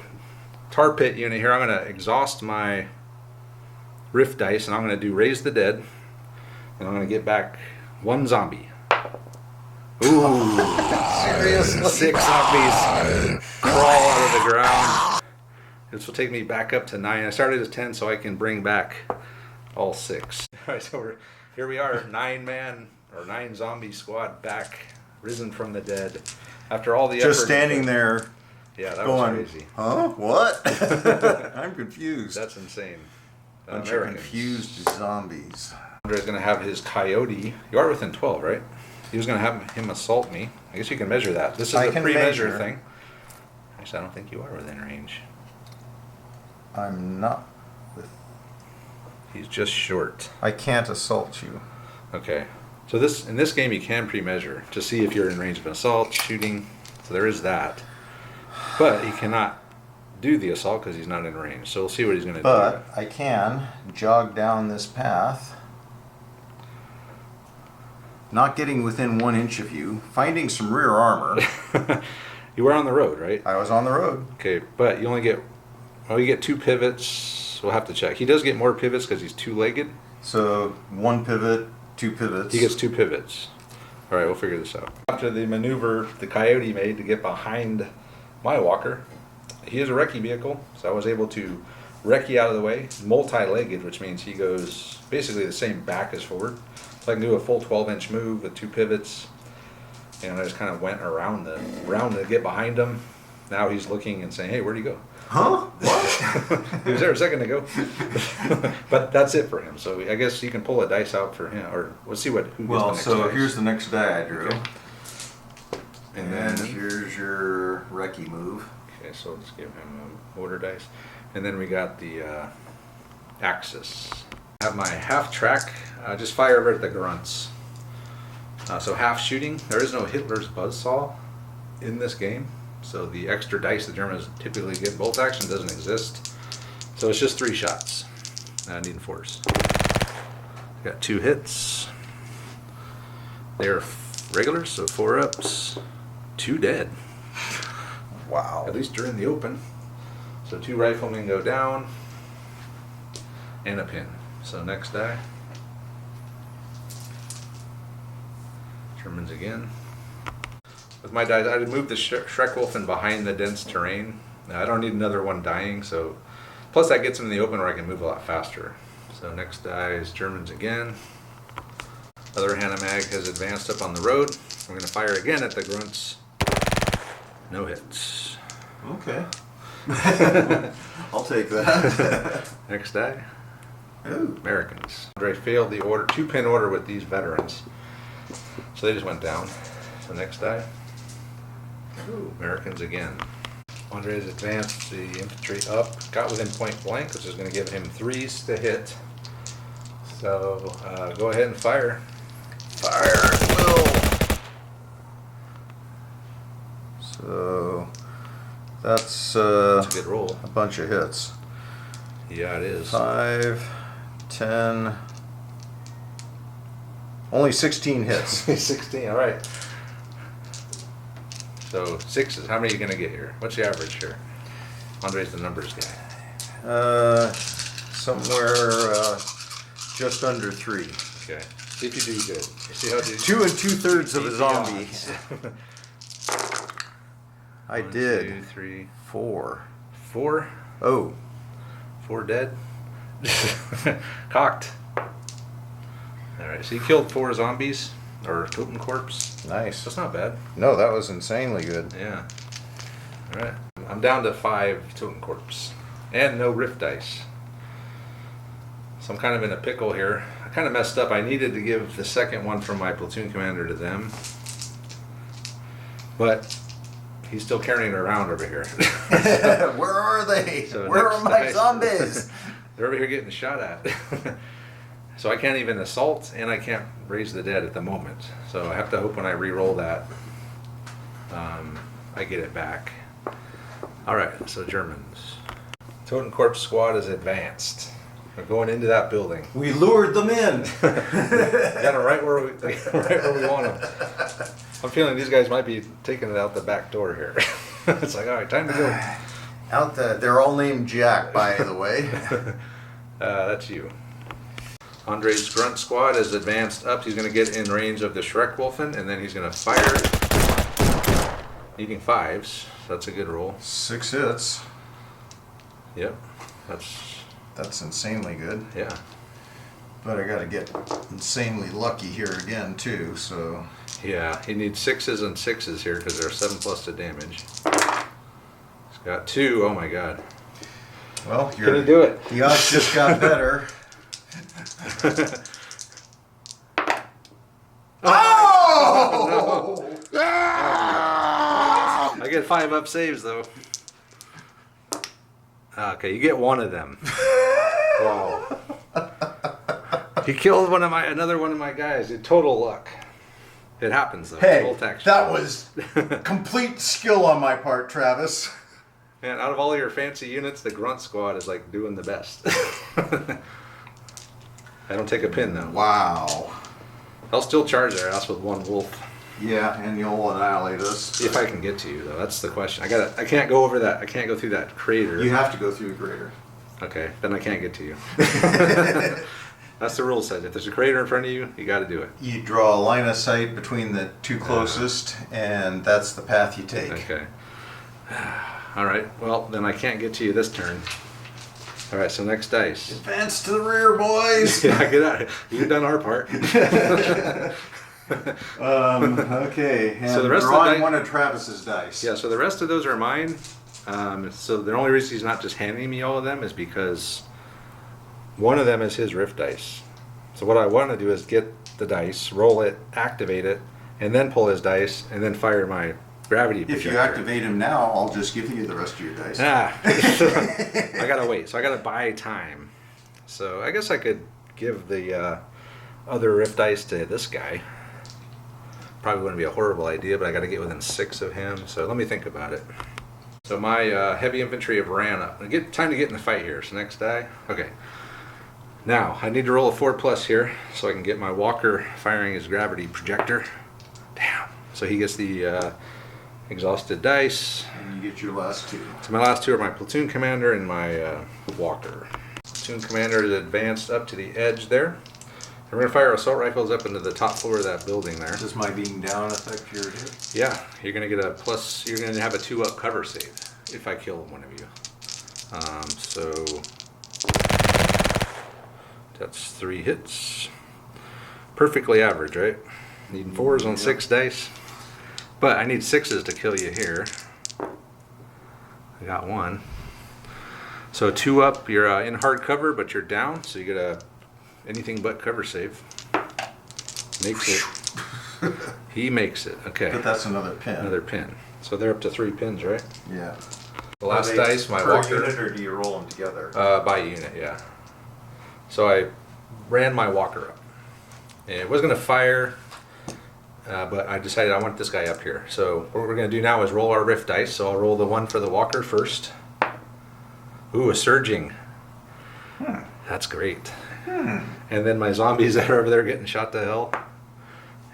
tar pit unit here. I'm going to exhaust my rift dice, and I'm going to do raise the dead, and I'm going to get back 1 zombie. Ooh, Seriously? 6 zombies crawl out of the ground. This will take me back up to 9. I started at 10, so I can bring back all 6. All right, so here we are, 9 zombie squad back, risen from the dead. After all the Just effort, standing there yeah, that going, was crazy. huh? What? I'm confused. That's insane. Bunch of confused zombies. Andre's going to have his coyote. You are within 12, right? He was going to have him assault me. I guess you can measure that. This is I a can pre-measure measure. thing. Actually, I don't think you are within range. I'm not with. He's just short. I can't assault you. Okay. So in this game you can pre-measure to see if you're in range of an assault, shooting. So there is that. But he cannot do the assault because he's not in range. So we'll see what he's going to do. But I can jog down this path. Not getting within 1 inch of you, finding some rear armor. You were on the road, right? I was on the road. Okay, but you only get, well, you get 2 pivots. We'll have to check. He does get more pivots because he's 2-legged. So 1 pivot, 2 pivots. He gets 2 pivots. All right, we'll figure this out. After the maneuver the coyote made to get behind my walker, he is a recce vehicle, so I was able to recce out of the way. Multi-legged, which means he goes basically the same back as forward. So I can do a full 12-inch move with 2 pivots. And I just kind of went around to get behind him. Now he's looking and saying, hey, where'd he go? Huh? What? He was there a second ago. But that's it for him. So I guess you can pull a dice out for him, or we'll see who gets the Well, next so dice. here's the next die I drew. Okay. And And then then, here's your recce move. okay, so let's give him a order dice. And then we got the axis. I have my half track, just fire over at the grunts. So half shooting. There is no Hitler's buzzsaw in this game. So the extra dice the Germans typically get bolt action doesn't exist. So it's just 3 shots. Needing force. Got 2 hits. They're regulars, so 4 ups. 2 dead. Wow. At least during the open. So 2 riflemen go down. And a pin. So next die. Germans again. With my dice, I moved the Schreckwolfen behind the dense terrain. Now, I don't need another one dying, so plus that gets them in the open where I can move a lot faster. So next die is Germans again. Other Hanomag has advanced up on the road. We're going to fire again at the grunts. No hits. Okay. I'll take that. Next die. Ooh. Americans. Andre failed the order, 2-pin order with these veterans. So they just went down. So next die. Ooh, Americans again. Andre has advanced the infantry up, got within point blank, which is going to give him 3s to hit. So go ahead and fire. Fire at will. So that's That's a good roll. a bunch of hits. Yeah, it is. 5, 10, only 16 hits. 16, all right. So 6s. How many are you going to get here? What's the average here? Andre's the numbers guy. Somewhere just under 3. Okay. See if you do good. You see how 2 2/3 of a zombie. I 1, did. 2, 3, 4. 4. Oh, 4 dead. Cocked. All right. So you killed 4 zombies or totem corpse. nice. That's not bad. No, that was insanely good. Yeah. All right. I'm down to 5 totem corpse and no rift dice. So I'm kind of in a pickle here. I kind of messed up. I needed to give the second one from my platoon commander to them, but he's still carrying it around over here. Where are they? So Where next are my dice. zombies? They're over here getting shot at. So I can't even assault and I can't raise the dead at the moment. So I have to hope when I re-roll that, I get it back. All right, so Germans. Totem Corpse squad is advanced. We're going into that building. We lured them in. Got them right where we want them. I'm feeling these guys might be taking it out the back door here. It's like, all right, time to go. They're all named Jack, by the way. That's you. Andre's grunt squad is advanced up. He's going to get in range of the Schreckwolfen, and then he's going to fire, needing 5s. So that's a good roll. 6 hits. Yep. That's insanely good. Yeah. But I gotta get insanely lucky here again, too, so. Yeah, he needs 6s and 6s here because they're 7+ to damage. He's got 2. Oh my god. Well, Can you do it? The odds just got better. Oh! I get 5 up saves though. Okay, you get 1 of them. Wow. He killed another one of my guys. Total luck. It happens though. Hey, Full text. that was complete skill on my part, Travis. Man, out of all your fancy units, the grunt squad is like doing the best. I don't take a pin though. Wow. I'll still charge their ass with 1 wolf. Yeah, and you'll annihilate us. If I can get to you though, that's the question. I can't go over that. I can't go through that crater. You have to go through the crater. Okay, then I can't get to you. That's the rule says. If there's a crater in front of you, you got to do it. You draw a line of sight between the 2 closest, and that's the path you take. Okay. All right. Well, then I can't get to you this turn. All right. So next dice. Advance to the rear, boys. Yeah, get out. You've done our part. Okay, and So the rest of the drawing dice- one of Travis's dice. Yeah. So the rest of those are mine. So the only reason he's not just handing me all of them is because one of them is his rift dice. So what I want to do is get the dice, roll it, activate it, and then pull his dice, and then fire my gravity projector. If you activate him now, I'll just give you the rest of your dice. I gotta wait. So I gotta buy time. So I guess I could give the other rift dice to this guy. Probably wouldn't be a horrible idea, but I gotta get within 6 of him. So let me think about it. So my heavy infantry have ran up. Time to get in the fight here. So next die. Okay. Now I need to roll a 4+ here so I can get my walker firing his gravity projector. Damn. So he gets the exhausted dice. And you get your last 2. So my last 2 are my platoon commander and my walker. Platoon commander is advanced up to the edge there. We're going to fire assault rifles up into the top floor of that building there. Does my being down affect your hit? Yeah, you're going to get a plus, you're going to have a 2-up cover save if I kill one of you. So that's 3 hits. Perfectly average, right? Needing 4s on 6 dice. But I need 6s to kill you here. I got 1. So 2-up, you're in hard cover, but you're down, so you get a anything but cover save. Makes it. He makes it. Okay. But that's another pin. Another pin. So they're up to 3 pins, right? Yeah. The last dice, my per walker. unit, or do you roll them together? By unit, yeah. So I ran my walker up. And it was going to fire, but I decided I want this guy up here. So what we're going to do now is roll our rift dice. So I'll roll the 1 for the walker first. Ooh, a surging. That's great. And then my zombies that are over there getting shot to hell.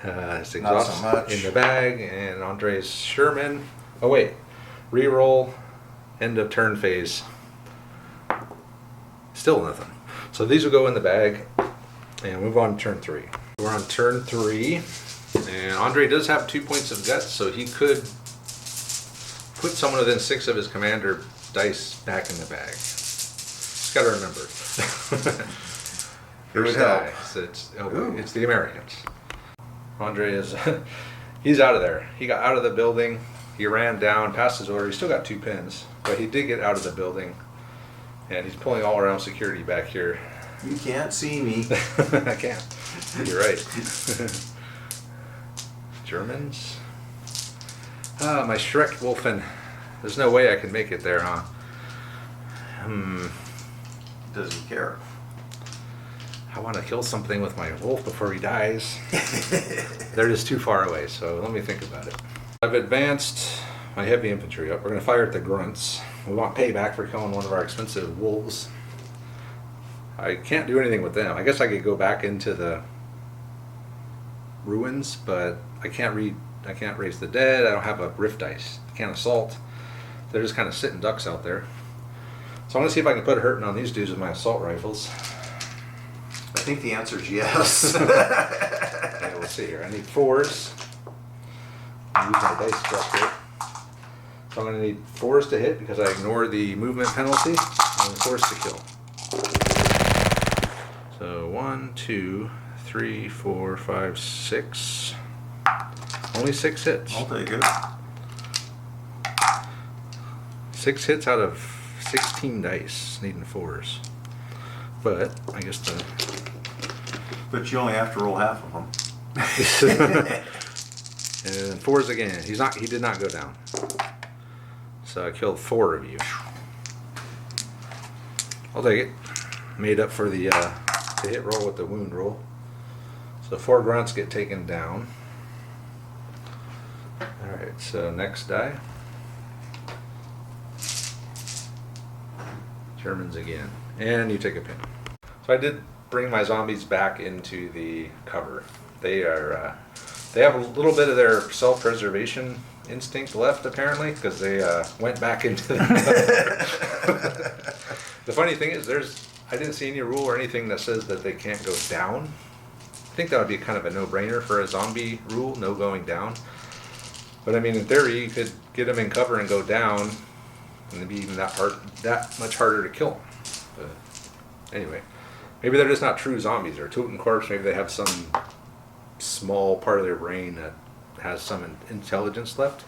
It's Not so much. in the bag. And Andre's Sherman. Oh wait, reroll. End of turn phase. Still nothing. So these will go in the bag. And move on to turn 3. We're on turn 3. And Andre does have 2 points of guts, so he could put someone within 6 of his commander dice back in the bag. Just gotta remember. First die. It's the Americans. Andre is he's out of there. He got out of the building. He ran down, passed his order. He still got 2 pins, but he did get out of the building. And he's pulling all around security back here. You can't see me. I can't. You're right. Germans. Ah, my Shrek Wolfen. There's no way I can make it there, huh? Doesn't care. I want to kill something with my wolf before he dies. They're just too far away, so let me think about it. I've advanced my heavy infantry up. We're going to fire at the grunts. We want payback for killing one of our expensive wolves. I can't do anything with them. I guess I could go back into the ruins, but I can't raise the dead. I don't have a rift dice. I can't assault. They're just kind of sitting ducks out there. So I'm going to see if I can put a hurting on these dudes with my assault rifles. I think the answer is yes. Okay, we'll see here. I need 4s. I use my dice structure. So I'm going to need 4s to hit because I ignore the movement penalty, and 4s to kill. So 1, 2, 3, 4, 5, 6. Only 6 hits. I'll take it. 6 hits out of 16 dice, needing 4s. But I guess But you only have to roll half of them. and 4s again. He did not go down. So I killed 4 of you. I'll take it. Made up for the hit roll with the wound roll. So 4 grunts get taken down. Alright, so next die. Germans again. And you take a pin. So I did bring my zombies back into the cover. They have a little bit of their self-preservation instinct left apparently, because they went back into the cover. The funny thing is I didn't see any rule or anything that says that they can't go down. I think that would be kind of a no-brainer for a zombie rule, no going down. But I mean, in theory, you could get them in cover and go down, and it'd be even that much harder to kill them. But anyway, maybe they're just not true zombies. Or Totem Corpse, maybe they have some small part of their brain that has some intelligence left.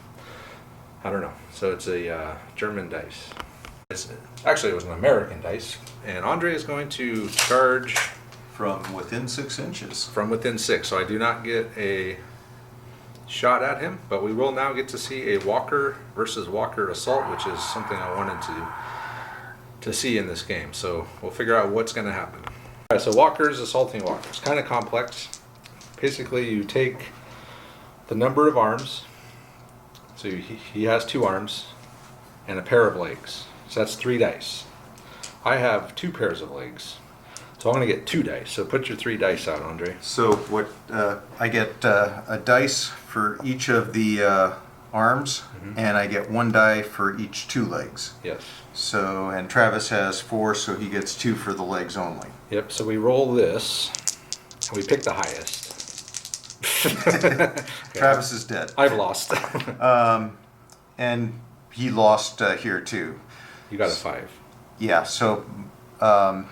I don't know. So it's a German dice. Actually, it was an American dice. And Andre is going to charge From within 6 inches. from within 6. So I do not get a shot at him, but we will now get to see a Walker versus Walker assault, which is something I wanted to see in this game. So we'll figure out what's going to happen. All right, so Walkers assaulting Walkers. Kind of complex. Basically, you take the number of arms. So he has 2 arms and a pair of legs. So that's 3 dice. I have 2 pairs of legs. So I'm going to get 2 dice. So put your 3 dice out, Andre. So what I get a dice for each of the arms, and I get 1 die for each 2 legs. Yes. So, and Travis has 4, so he gets 2 for the legs only. Yep, so we roll this, and we pick the highest. Travis is dead. I've lost. And he lost here too. You got a 5. Yeah, so the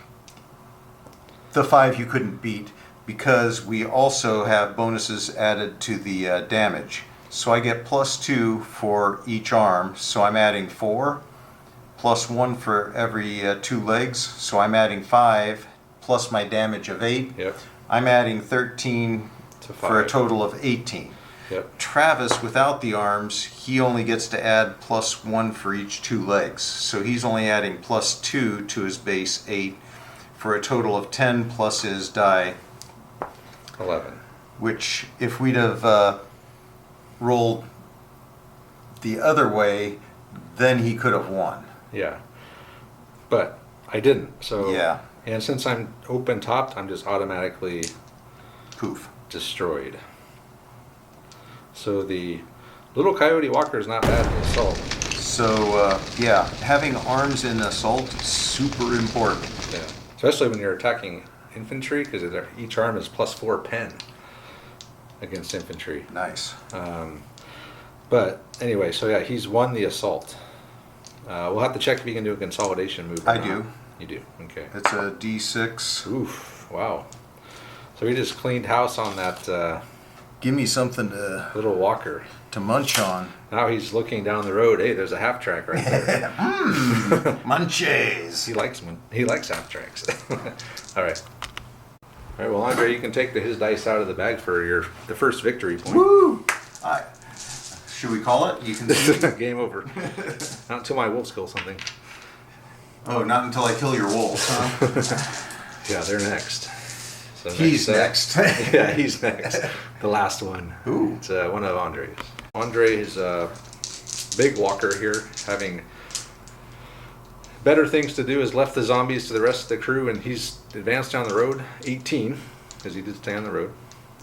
5 you couldn't beat because we also have bonuses added to the damage. So I get +2 for each arm, so I'm adding 4, +1 for every 2 legs, so I'm adding 5, plus my damage of 8. Yep. I'm adding 13 To for a 5. total of 18. Yep. Travis, without the arms, he only gets to add +1 for each 2 legs. So he's only adding +2 to his base 8 for a total of 10 plus his die, 11. which if we'd have rolled the other way, then he could have won. Yeah. But I didn't. So Yeah. And since I'm open topped, I'm just automatically Poof. destroyed. So the little coyote walker is not bad in assault. So yeah, having arms in assault is super important. Yeah. Especially when you're attacking infantry, because each arm is +4 pen against infantry. Nice. But anyway, so yeah, he's won the assault. We'll have to check if he can do a consolidation move. Or I not. do. You do. Okay. It's a D6. Oof! Wow. So he just cleaned house on that Give me something to little walker. munch on. Now he's looking down the road. Hey, there's a half track right there. Munchies. He likes half tracks. All right. All right. Well, Andre, you can take his dice out of the bag for the first victory point. Woo! Should we call it? You can see. Game over. Not until my wolves kill something. Oh, not until I kill your wolves, huh? Yeah, they're next. So He's next. Yeah, he's next. The last one. Ooh. It's one of Andre's. Andre is a big walker here, having better things to do, has left the zombies to the rest of the crew, and he's advanced down the road, 18, because he did stay on the road.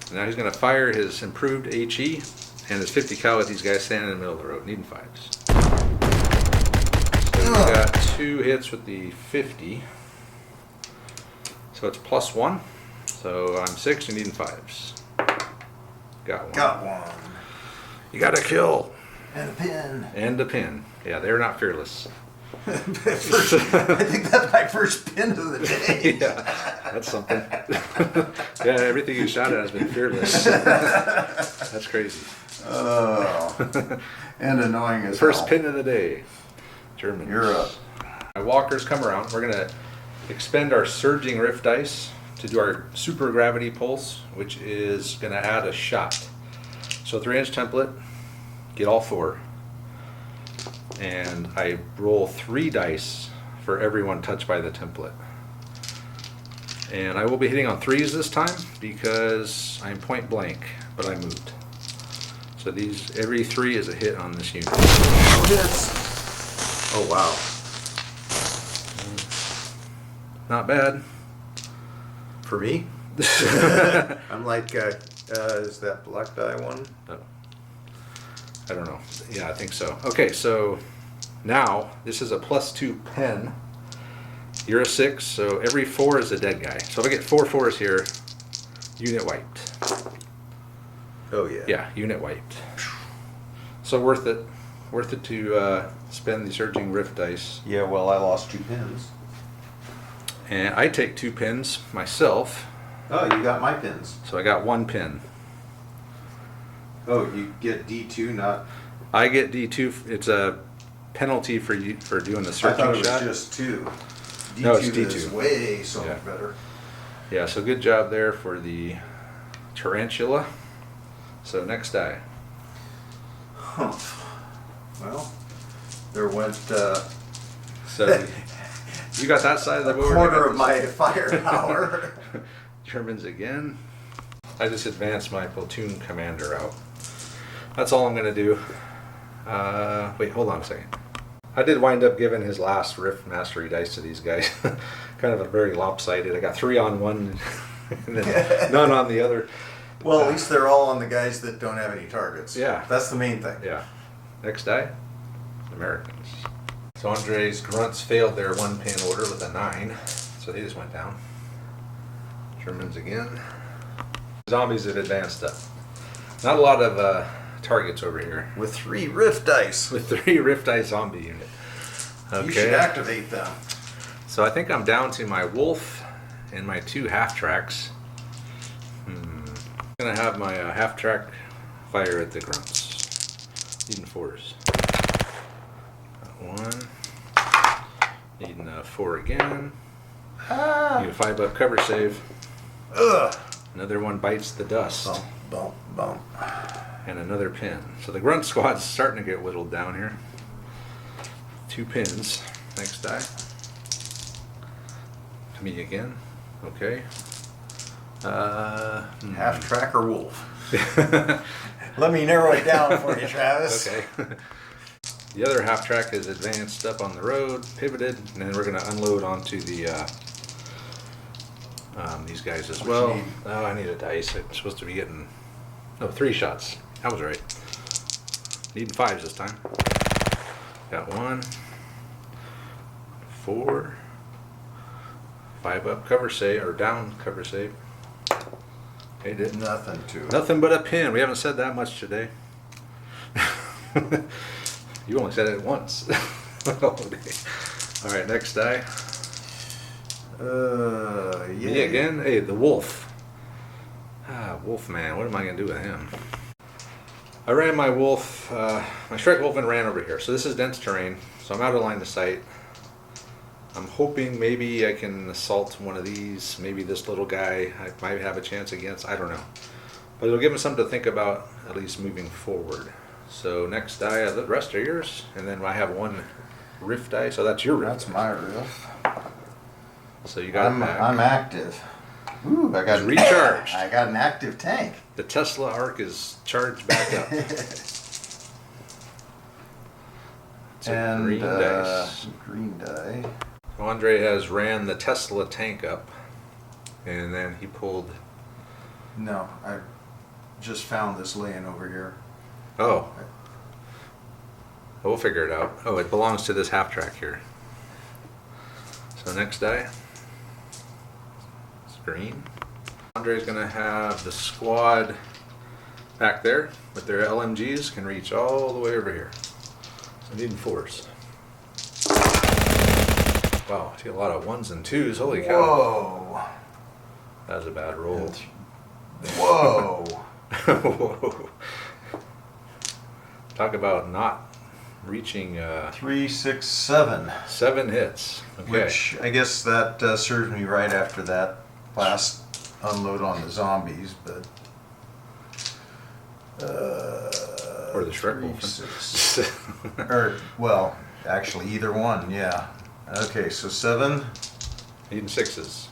And now he's going to fire his improved HE and his 50 cal with these guys standing in the middle of the road, needing 5s. So we got 2 hits with the 50. So it's +1. So I'm 6 and needing 5s. Got 1. Got one. You got a kill. And a pin. And a pin. Yeah, they're not fearless. I think that's my first pin of the day. Yeah, that's something. Yeah, everything you shot at has been fearless. That's crazy. Oh. And annoying as First hell. pin of the day. Germans. You're up. My walkers come around. We're going to expend our surging rift dice to do our super gravity pulse, which is going to add a shot. So 3-inch template, get all 4. And I roll 3 dice for everyone touched by the template. And I will be hitting on 3s this time because I'm point blank, but I moved. So every 3 is a hit on this unit. Oh, wow. Not bad. For me? I'm like, is that black die one? No. I don't know. Yeah, I think so. Okay, so now this is a +2 pen. You're a 6, so every 4 is a dead guy. So if I get 4 4s here, unit wiped. Oh, yeah. Yeah, unit wiped. So worth it. Worth it to spend the surging rift dice. Yeah, well, I lost 2 pins. And I take 2 pins myself, Oh, you got my pins. so I got 1 pin. Oh, you get D2, not I get D2. It's a penalty for you for doing the I searching thought it was shot. just 2. D2 No, it's is D2. way so Yeah. much better. Yeah, so good job there for the tarantula. So next die. Humph. Well, there went So you got that side of the a board. quarter I got of my firepower. Germans again. I just advanced my platoon commander out. That's all I'm gonna do. Wait, hold on a second. I did wind up giving his last rift mastery dice to these guys. Kind of a very lopsided. I got 3 on one and then none on the other. Well, at least they're all on the guys that don't have any targets. Yeah. That's the main thing. Yeah. Next die, Americans. So Andre's grunts failed their 1-pin order with a 9, so they just went down. Germans again. Zombies have advanced up. Not a lot of targets over here. With 3 rift dice. With 3 Rift Eye zombie unit. You should activate them. So I think I'm down to my wolf and my 2 half tracks. I'm gonna have my half track fire at the grunts. Needing 4s. Got 1. Needing a 4 again. Need a 5 up cover save. Ugh. Another one bites the dust. Bump, bump, bump. And another pin. So the grunt squad's starting to get whittled down here. 2 pins. Next die. Me again. Okay. Half track or wolf? Let me narrow it down for you, Travis. Okay. The other half track is advanced up on the road, pivoted, and then we're going to unload onto the these guys as What well. you need? Oh, I need a dice. I'm supposed to be getting 3 shots. I was right. Needing 5s this time. Got 1, 4, 5 up cover save or down cover save. Okay, did Nothing to it. nothing but a pin. We haven't said that much today. You only said it once. All right, next die. Yeah. Me again. Hey, the wolf. Wolf man. What am I gonna do with him? I ran my wolf. My Shrek Wolf and ran over here. So this is dense terrain. So I'm out of line of sight. I'm hoping maybe I can assault one of these. Maybe this little guy I might have a chance against. I don't know. But it'll give him something to think about, at least moving forward. So next die, the rest are yours. And then I have 1 rift die. So that's your rift. That's my riff. So you got it back. I'm active. Ooh, I got It's recharged. I got an active tank. The Tesla arc is charged back up. It's a And green dice. green die. Andre has ran the Tesla tank up, and then he pulled. No, I just found this laying over here. Oh, we'll figure it out. Oh, it belongs to this half track here. So next die. It's green. Andre's gonna have the squad back there with their LMGs, can reach all the way over here. So needing 4s. Wow, I see a lot of 1s and 2s. Holy cow. Whoa. That was a bad roll. Whoa. Whoa. Talk about not reaching 3, 6, 7. 7 hits. Okay. Which I guess that serves me right after that last unload on the zombies, but. Or the Shrek 3, Wolf. 6. Or, well, actually, either one, yeah. Okay, so 7, Needing 6s.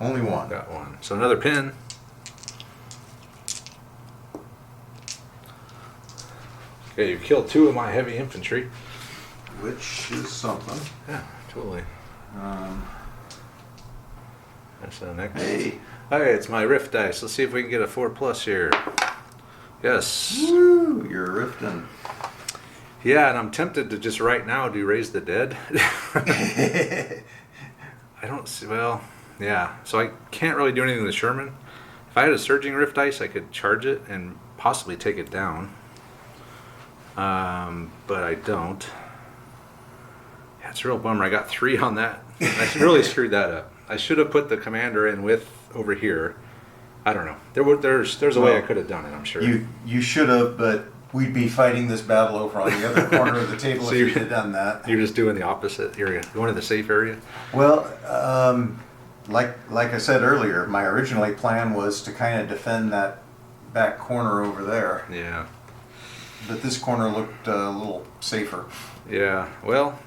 only 1. Got 1. So another pin. Okay, you killed 2 of my heavy infantry. Which is something. Yeah, totally. That's the next. Hey. Okay, it's my rift dice. Let's see if we can get a 4+ here. Yes. Woo, you're rifting. Yeah, and I'm tempted to just right now do Raise the Dead. I don't see, well, yeah. So I can't really do anything with Sherman. If I had a Surging Rift Dice, I could charge it and possibly take it down. But I don't. Yeah, it's a real bummer. I got 3 on that. I really screwed that up. I should have put the commander in with over here I don't know. There's a way I could have done it, I'm sure. You should have, but we'd be fighting this battle over on the other corner of the table So if you had done that. You're just doing the opposite. You're going to the safe area? Well, like I said earlier, my originally plan was to kind of defend that back corner over there, Yeah. but this corner looked a little safer. Yeah. Well,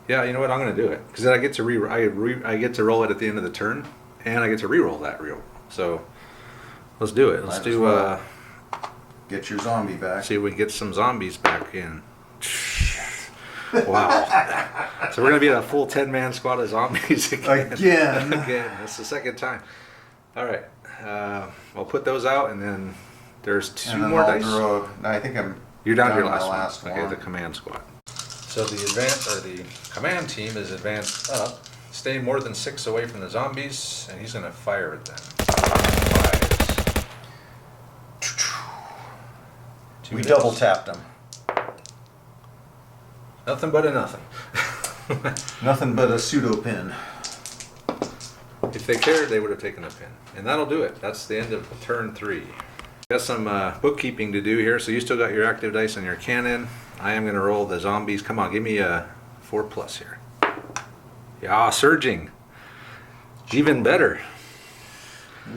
yeah, you know what? I'm going to do it because then I get to I get to roll it at the end of the turn, and I get to re-roll that reroll. So let's do it. Let's Might as do. well. Get your zombie back. See if we can get some zombies back in. Wow. So we're gonna be a full 10-man squad of zombies again. Again. That's the second time. All right. I'll put those out, and then there's two And then more I'll dice. I think I'm. You're down to your my last one. Okay, one. the command squad. So the command team is advanced up, stay more than 6 away from the zombies, and he's gonna fire at them. 5s. We hits. double tapped them. Nothing but a nothing. Nothing but a pseudo pin. If they cared, they would have taken a pin. And that'll do it. That's the end of turn 3. Got some bookkeeping to do here. So you still got your active dice on your cannon. I am going to roll the zombies. Come on, give me a 4+ here. Yeah, surging. Even better.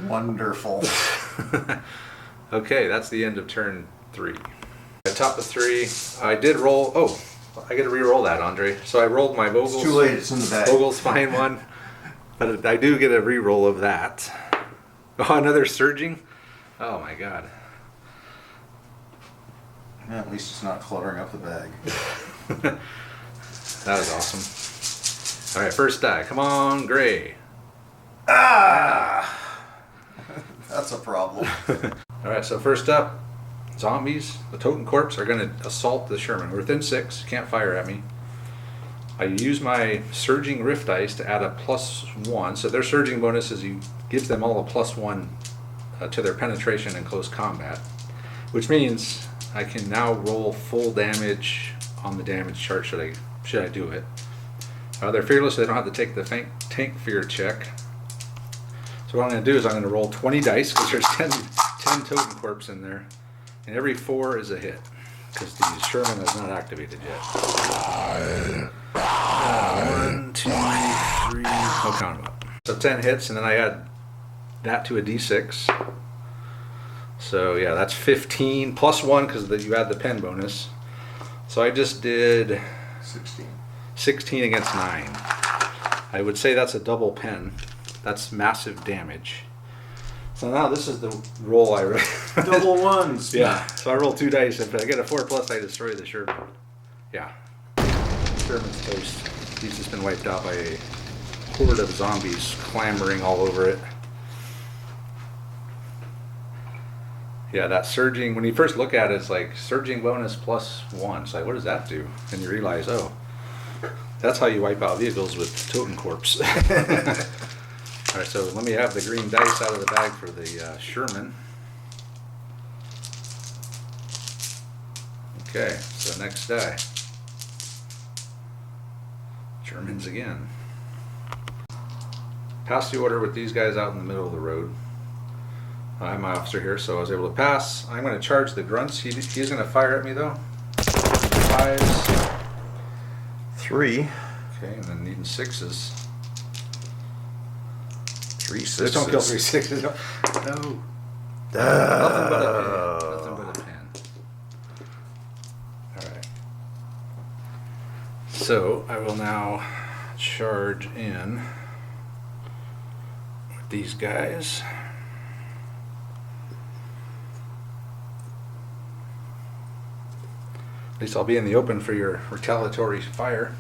Wonderful. Okay, that's the end of turn 3. At top of 3, I did roll. Oh, I got to re-roll that, Andre. So I rolled my Vogels. It's too late. It's in the bag. Vogel's fine one, but I do get a re-roll of that. Oh, another surging. Oh my god. Yeah, at least it's not cluttering up the bag. That was awesome. All right, first die. Come on, gray. Ah! That's a problem. All right, so first up, zombies. The Totem Corps are going to assault the Sherman. We're within 6. Can't fire at me. I use my Surging Rift dice to add a +1. So their surging bonus gives them all a +1 to their penetration in close combat, which means I can now roll full damage on the damage chart should I do it. They're fearless, so they don't have to take the tank fear check. So what I'm going to do is I'm going to roll 20 dice because there's 10 Totem Corps in there, and every 4 is a hit because the Sherman is not activated yet. 1, 2, 3. I'll count them up. So 10 hits, and then I add that to a d6. So yeah, that's 15 +1 because you add the pen bonus. So I just did 16 against 9. I would say that's a double pen. That's massive damage. So now this is the roll I roll. Double ones. Yeah. So I roll 2 dice. If I get a 4+, I destroy the Sherman. Yeah. Sherman's toast. He's just been wiped out by a horde of zombies clambering all over it. Yeah, that surging, when you first look at it, it's like surging bonus +1. It's like, what does that do? And you realize, oh, that's how you wipe out vehicles with Totem Corps. All right, so let me have the green dice out of the bag for the Sherman. Okay, so next die. Shermans again. Pass the order with these guys out in the middle of the road. I'm my officer here, so I was able to pass. I'm going to charge the grunts. He's going to fire at me, though. 5s. 3. Okay, and then needing 6s. 3 Just sixes. don't kill 3 6s. No. Nothing but a pen. Nothing but a pen. Alright. So, I will now charge in with these guys. At least I'll be in the open for your retaliatory fire.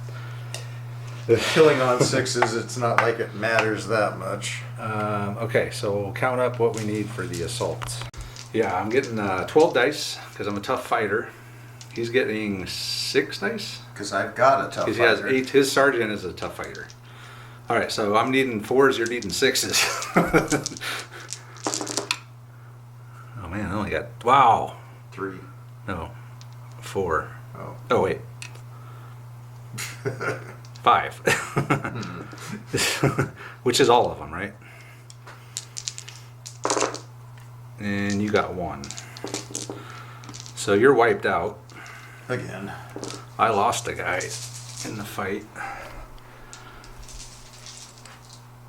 Killing on 6s, it's not like it matters that much. Okay, so we'll count up what we need for the assault. Yeah, I'm getting 12 dice because I'm a tough fighter. He's getting 6 dice Because I've got a tough because he has fighter. 8. His sergeant is a tough fighter. All right, so I'm needing 4s. You're needing 6s. Oh man, I only got 3. no 4. Oh. Oh wait. 5. Which is all of them, right? and you got 1. So you're wiped out. Again. I lost a guy in the fight.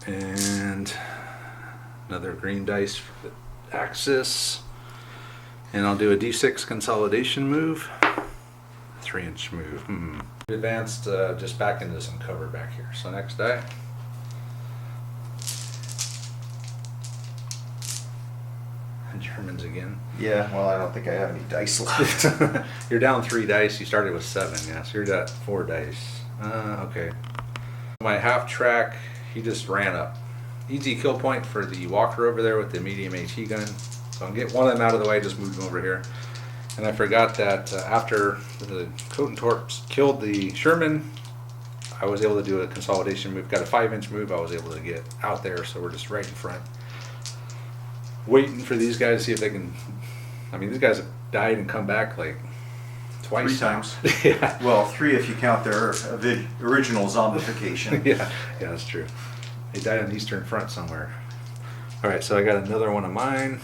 And another green dice for the axis. And I'll do a d6 consolidation move. 3-inch move. Advanced just back into some cover back here. So next die. Germans again. Yeah, well, I don't think I have any dice left. You're down 3 dice. You started with 7, yeah. So you're at 4 dice. Okay. My half track, he just ran up. Easy kill point for the walker over there with the medium AT gun. So I'll get one of them out of the way, just move him over here. And I forgot that after the Konflikt killed the Sherman, I was able to do a consolidation move. Got a 5-inch move. I was able to get out there, so we're just right in front. Waiting for these guys to see if they can. I mean, these guys have died and come back like twice. 3 times. Yeah. Well, 3 if you count their original zombification. Yeah, that's true. They died on the Eastern Front somewhere. All right, so I got another one of mine.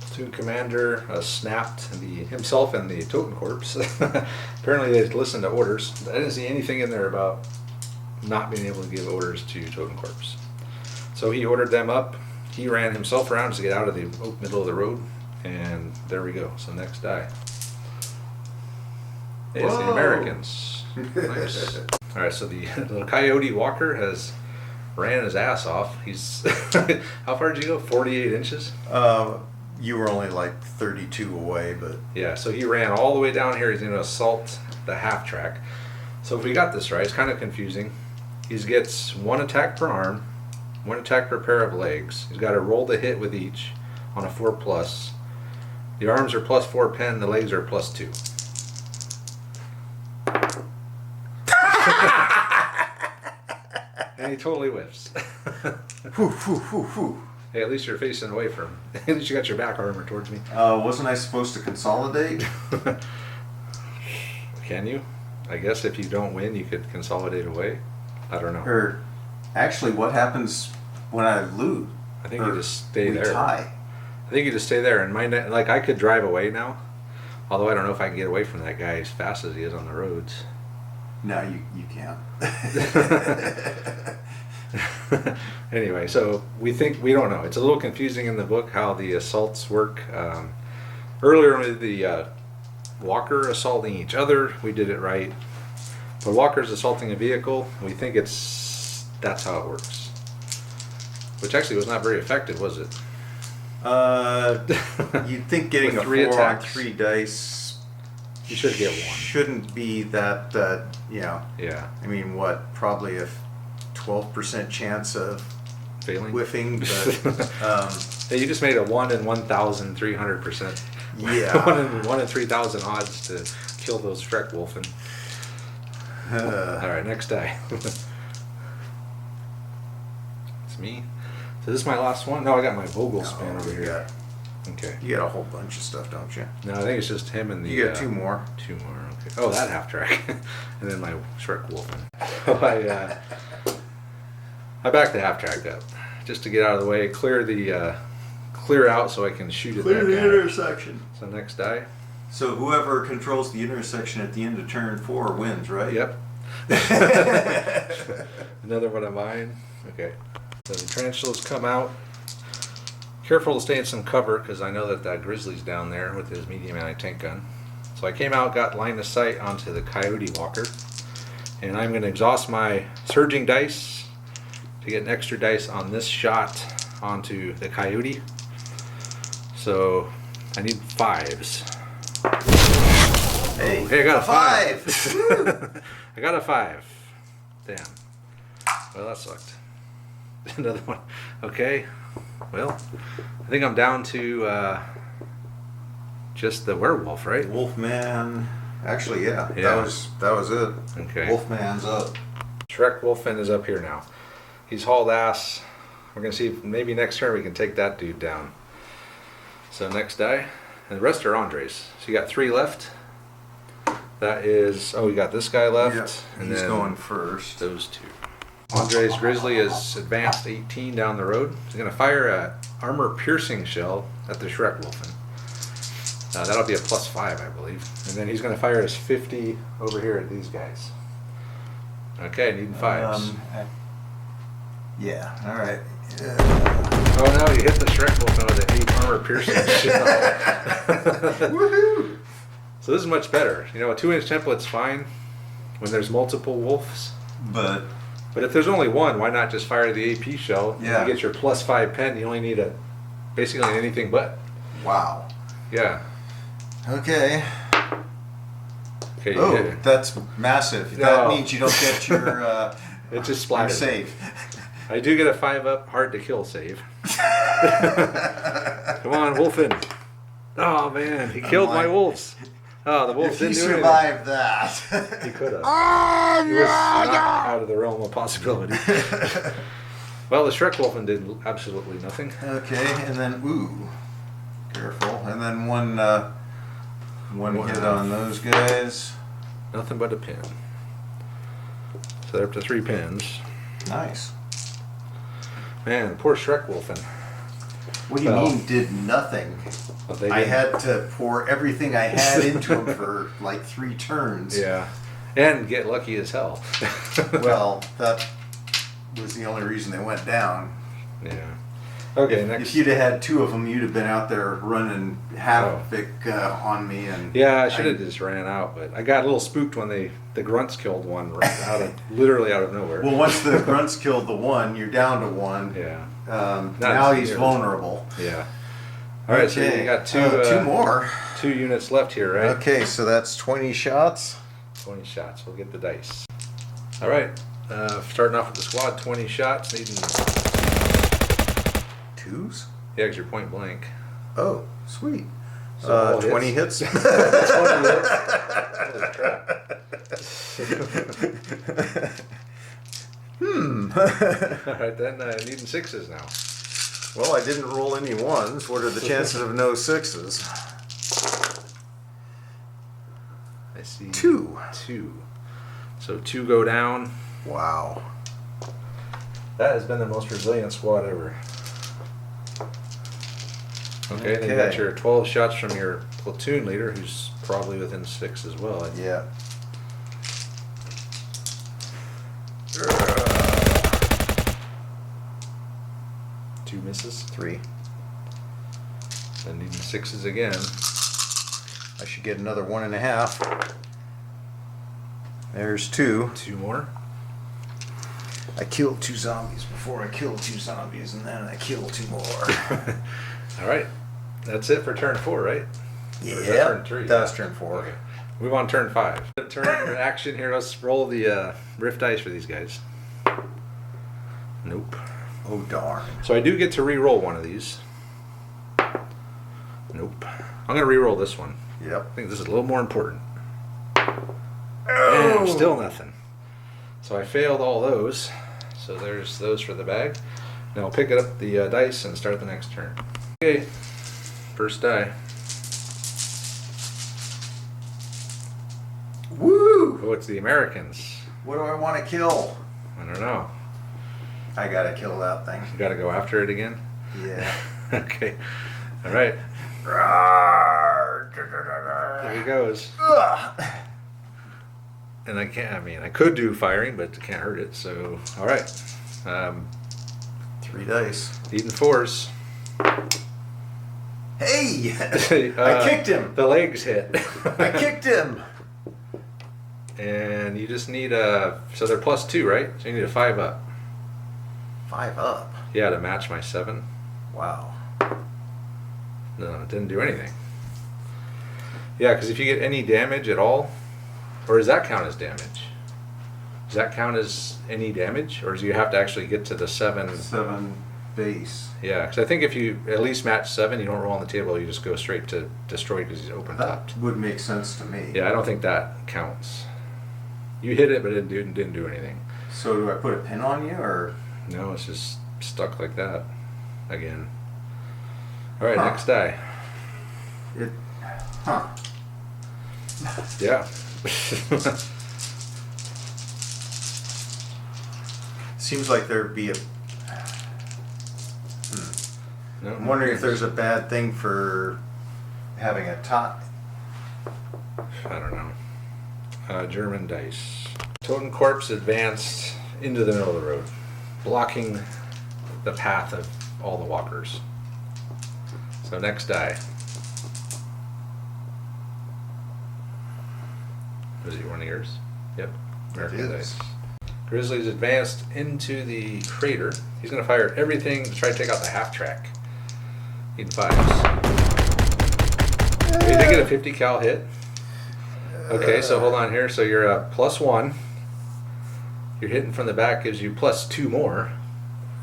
Platoon commander snapped himself and the Totenkorps. Apparently they listened to orders. I didn't see anything in there about not being able to give orders to Totenkorps. So he ordered them up. He ran himself around to get out of the middle of the road, and there we go. So next die. It's the Americans. Nice. All right, so the little Coyote Walker has ran his ass off. He's how far did you go? 48 inches. You were only like 32 away, but Yeah, so he ran all the way down here. He's going to assault the half track. So if we got this right, it's kind of confusing. He gets 1 attack per arm, 1 attack per pair of legs. He's got to roll the hit with each on a 4+. The arms are +4 pen, the legs are +2. And he totally whiffs. whew, whew, whew, whew. Hey, at least you're facing away from him. At least you got your back armor towards me. Wasn't I supposed to consolidate? Can you? I guess if you don't win, you could consolidate away. I don't know. Or actually, what happens when I lose? I think you just stay we there. Tie. I think you just stay there. And like I could drive away now, although I don't know if I can get away from that guy as fast as he is on the roads. No, you can't. Anyway, so we don't know. It's a little confusing in the book how the assaults work. Earlier with the Walker assaulting each other, we did it right. But Walker's assaulting a vehicle, we think that's how it works. Which actually was not very effective, was it? You'd think getting With a 3 4 attacks. on 3 dice You should get 1. shouldn't be that, Yeah. I mean, what, probably a 12% chance of Failing? whiffing, but Hey, you just made a 1 in 1,300%. yeah. 1 in 3,000 odds to kill those Schreckwolfen. All right, next die. It's me. So this is my last one? No, I got my Vogel spin over here. Okay. You got a whole bunch of stuff, don't you? No, I think it's just him and the... You got 2 more. 2 more, okay. Oh, that half track. And then my Schreckwolfen. So I backed the half track up just to get out of the way, clear out so I can shoot at that guy. intersection. So next die. So whoever controls the intersection at the end of turn 4 wins, right? Yep. Another one of mine. Okay. So the tarantulas come out. Careful to stay in some cover because I know that grizzly's down there with his medium anti-tank gun. So I came out, got line of sight onto the Coyote Walker, and I'm going to exhaust my surging dice to get an extra dice on this shot onto the Coyote. So I need 5s. Hey, Hey, I got a 5. 5. I got a 5. Damn. Well, that sucked. Another one. Okay. Well, I think I'm down to just the werewolf, right? Wolfman. Actually, yeah. Yeah. That was it. Okay. Wolfman's up. Schreckwolfen is up here now. He's hauled ass. We're going to see if maybe next turn we can take that dude down. So next die. And the rest are Andres. So you got 3 left. That is... Oh, we got this guy left. Yeah, and he's then going first. those 2. Andre's Grizzly is advanced 18 down the road. He's going to fire a armor piercing shell at the Shrek Wolfen. That'll be a +5, I believe. And then he's going to fire his 50 over here at these guys. Okay, needing 5s. Yeah, all right. Oh no, you hit the Shrek Wolfen with an 8 armor piercing shell. Woohoo! So this is much better. You know, a 2-inch template's fine when there's multiple wolves. But But if there's only one, why not just fire the AP shell? Yeah. You get your +5 pen. You only need basically anything but. wow. Yeah. Okay. Okay. Oh, Yeah. that's massive. That No. means you don't get your It just your splattered. save. I do get a 5-up hard to kill save. Come on, Wolfen. Oh man, he killed my wolves. Oh, the wolves If you didn't do anything. survive that. He could have. He was not out of the realm of possibility. Well, the Shrek Wolfen did absolutely nothing. Okay, and then ooh, careful, and then one hit on those guys. Nothing but a pin. So they're up to 3 pins. Nice. Man, poor Shrek Wolfen. What do you Well, mean did nothing? But they I didn't. had to pour everything I had into him for like 3 turns. Yeah. And get lucky as hell. Well, that was the only reason they went down. Yeah. Okay, next. If you'd have had 2 of them, you'd have been out there running havoc on me. And Yeah, I should have just ran out, but I got a little spooked when the grunts killed one right literally out of nowhere. Well, once the grunts killed the one, you're down to 1. Yeah. Now he's near. vulnerable. Yeah. All right, so you got 2 more. 2 units left here, right? Okay, so that's 20 shots. 20 shots. We'll get the dice. All right. Starting off with the squad, 20 shots. Needing 2s? yeah, 'cause you're point blank. Oh, sweet. So all 20 hits. 20 hits. Holy crap. All right, then needing 6s now. Well, I didn't roll any 1s. What are the chances of no 6s? I see 2. 2. So 2 go down. Wow. That has been the most resilient squad ever. Okay, then you got Okay. your 12 shots from your platoon leader, who's probably within 6 as well. Yeah. 2 misses. 3. Then needing 6s again. I should get another 1.5. There's 2. 2 more. I killed 2 zombies before I killed 2 zombies, and then I killed 2 more. All right, that's it for turn 4, right? Or is that Yeah, turn 3? that's turn 4. Okay. Move on turn 5. Turn action here. Let's roll the rift dice for these guys. Nope. Oh, darn. So I do get to re-roll one of these. Nope. I'm gonna re-roll this one. Yep. I think this is a little more important. Oh! And still nothing. So I failed all those. So there's those for the bag. Now I'll pick up the dice and start the next turn. Okay. First die. Woo! Oh, it's the Americans. What do I want to kill? I don't know. I gotta kill that thing. You gotta go after it again? Yeah. Okay. All right. There he goes. Ugh. And I can't, I mean, I could do firing, but it can't hurt it. So, all right. 3 dice. Needing 4s. Hey! I kicked him. The legs hit. I kicked him. And you just need so they're +2, right? So you need a 5-up. 5 up. Yeah, to match my 7. Wow. No, it didn't do anything. Yeah, because if you get any damage at all, or does that count as damage? Does that count as any damage, or do you have to actually get to the 7? 7 base. Yeah, because I think if you at least match 7, you don't roll on the table, you just go straight to destroy because he's open topped. That would make sense to me. Yeah, I don't think that counts. You hit it, but it didn't do anything. So do I put a pin on you, or? No, it's just stuck like that again. All right, Huh. next die. It. Huh. Yeah. Seems like there'd be a. No, I'm wondering if there's a bad thing for having a tot. I don't know. German dice. Totem Corpse advanced into the middle of the road, blocking the path of all the walkers. So next die. Was it one of yours? Yep. American is. dice. Grizzly's advanced into the crater. He's going to fire everything to try to take out the half track. Need 5s. Did they get a 50 cal hit? Okay, so hold on here. So you're a +1. You're hitting from the back gives you +2 more.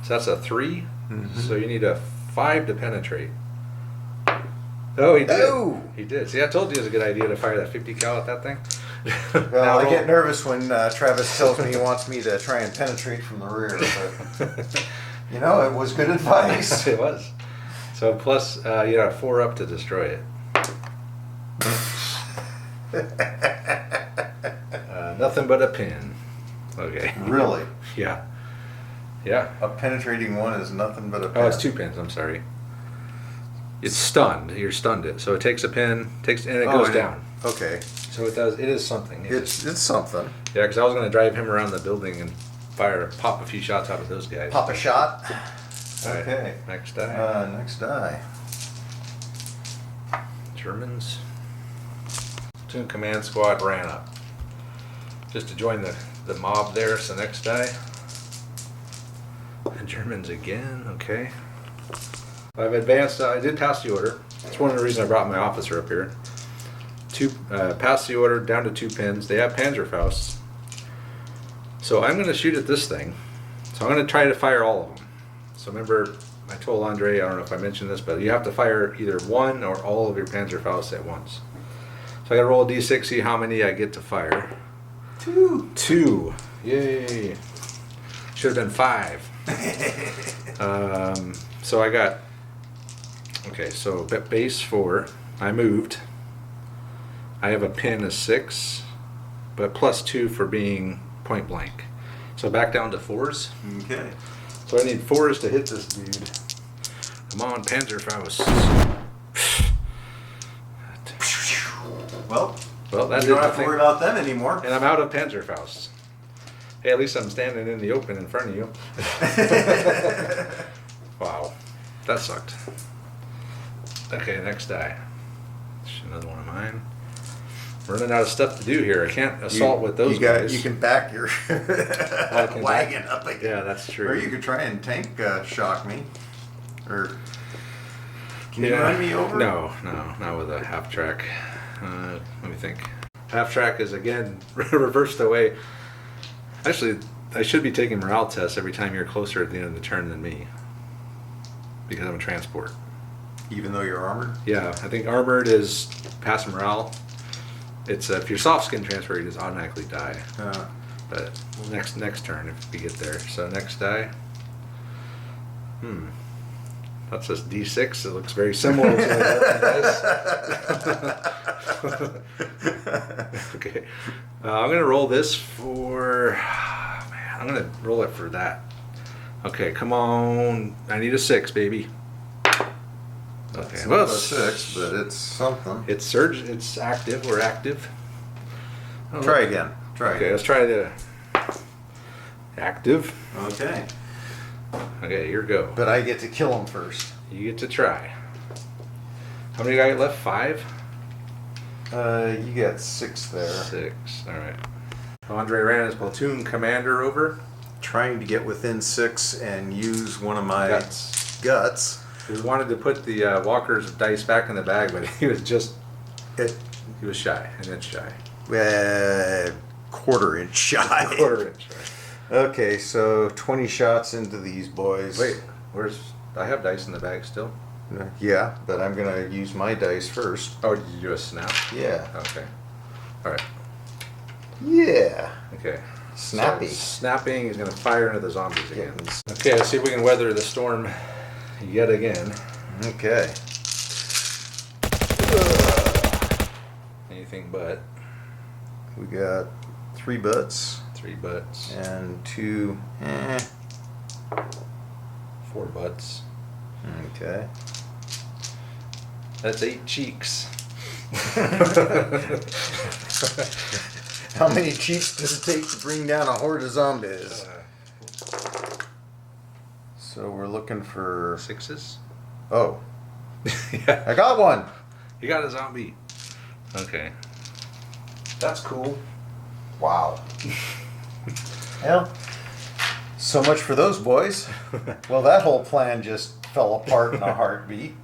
So that's a 3. Mm-hmm. So you need a 5 to penetrate. Oh, he did. Oh! He did. See, I told you it was a good idea to fire that 50 cal at that thing. Well, I get nervous when Travis tells me he wants me to try and penetrate from the rear, but you know, it was good advice. It was. So plus, you got 4 up to destroy it. Nothing but a pin. Okay. Really? Yeah. Yeah. A penetrating one is nothing but a. Oh, it's 2 pins. I'm sorry. It's stunned. You're stunned it. So it takes a pin, and it goes down. Okay. So it does. It is something. It's something. Yeah, because I was going to drive him around the building and pop a few shots out of those guys. Pop a shot. All right, Okay. next die. Next die. Germans. Platoon command squad ran up just to join the mob there. So next die. And Germans again. Okay. I've advanced. I did pass the order. That's one of the reasons I brought my officer up here. Pass the order down to 2 pins. They have Panzerfausts. So I'm going to shoot at this thing. So I'm going to try to fire all of them. So remember, I told Andre, I don't know if I mentioned this, but you have to fire either one or all of your Panzerfausts at once. So I got to roll a d6, see how many I get to fire. 2. 2. Yay. Should have been 5. So I got, okay, so base 4. I moved. I have a pin of 6, but +2 for being point blank. So back down to 4s. Okay. So I need 4s to hit this dude. Come on, Panzerfaust. Well, That you did don't the have to thing. worry about them anymore. And I'm out of Panzerfaust. Hey, at least I'm standing in the open in front of you. Wow, that sucked. Okay, next die. Another one of mine. Running out of stuff to do here. I can't assault with those guys. You can back your wagon up again. Yeah, that's true. Or you could try and tank shock me. Or can you run me over? No, not with a half track. Let me think. Half track is again reversed away. Actually, I should be taking morale tests every time you're closer at the end of the turn than me. Because I'm a transport. Even though you're armored? Yeah, I think armored is pass morale. It's if you're soft skin transfer, you just automatically die. But next turn if we get there. So next die. That's just D6. It looks very similar to the dice. Okay. I'm gonna roll this for. Man, I'm gonna roll it for that. Okay, come on. I need a 6, baby. Okay, It's well, not a 6, but it's something. It's surge. It's active. We're active. Oh, Try again. Okay, let's try the active. Okay. Okay, here we go. But I get to kill him first. You get to try. How many guys left? 5? You got 6 there. 6. All right. Andre ran his platoon commander over. Trying to get within 6 and use one of my guts. He wanted to put the walker's dice back in the bag, but he was he was shy, an inch shy. Quarter inch shy. Quarter inch. Right. Okay, so 20 shots into these boys. Wait, I have dice in the bag still. Yeah, but I'm gonna use my dice first. Oh, did you do a snap? Yeah. Okay. All right. Yeah. Okay. Snappy. So snapping, he's going to fire into the zombies again. Okay, let's see if we can weather the storm yet again. Okay. Anything but. We got 3 butts. 3 butts. And 2, 4 butts. Okay. That's 8 cheeks. How many cheeks does it take to bring down a horde of zombies? So we're looking for 6s? Oh, Yeah. I got one. You got a zombie. Okay. That's cool. Wow. Well, so much for those boys. Well, that whole plan just fell apart in a heartbeat.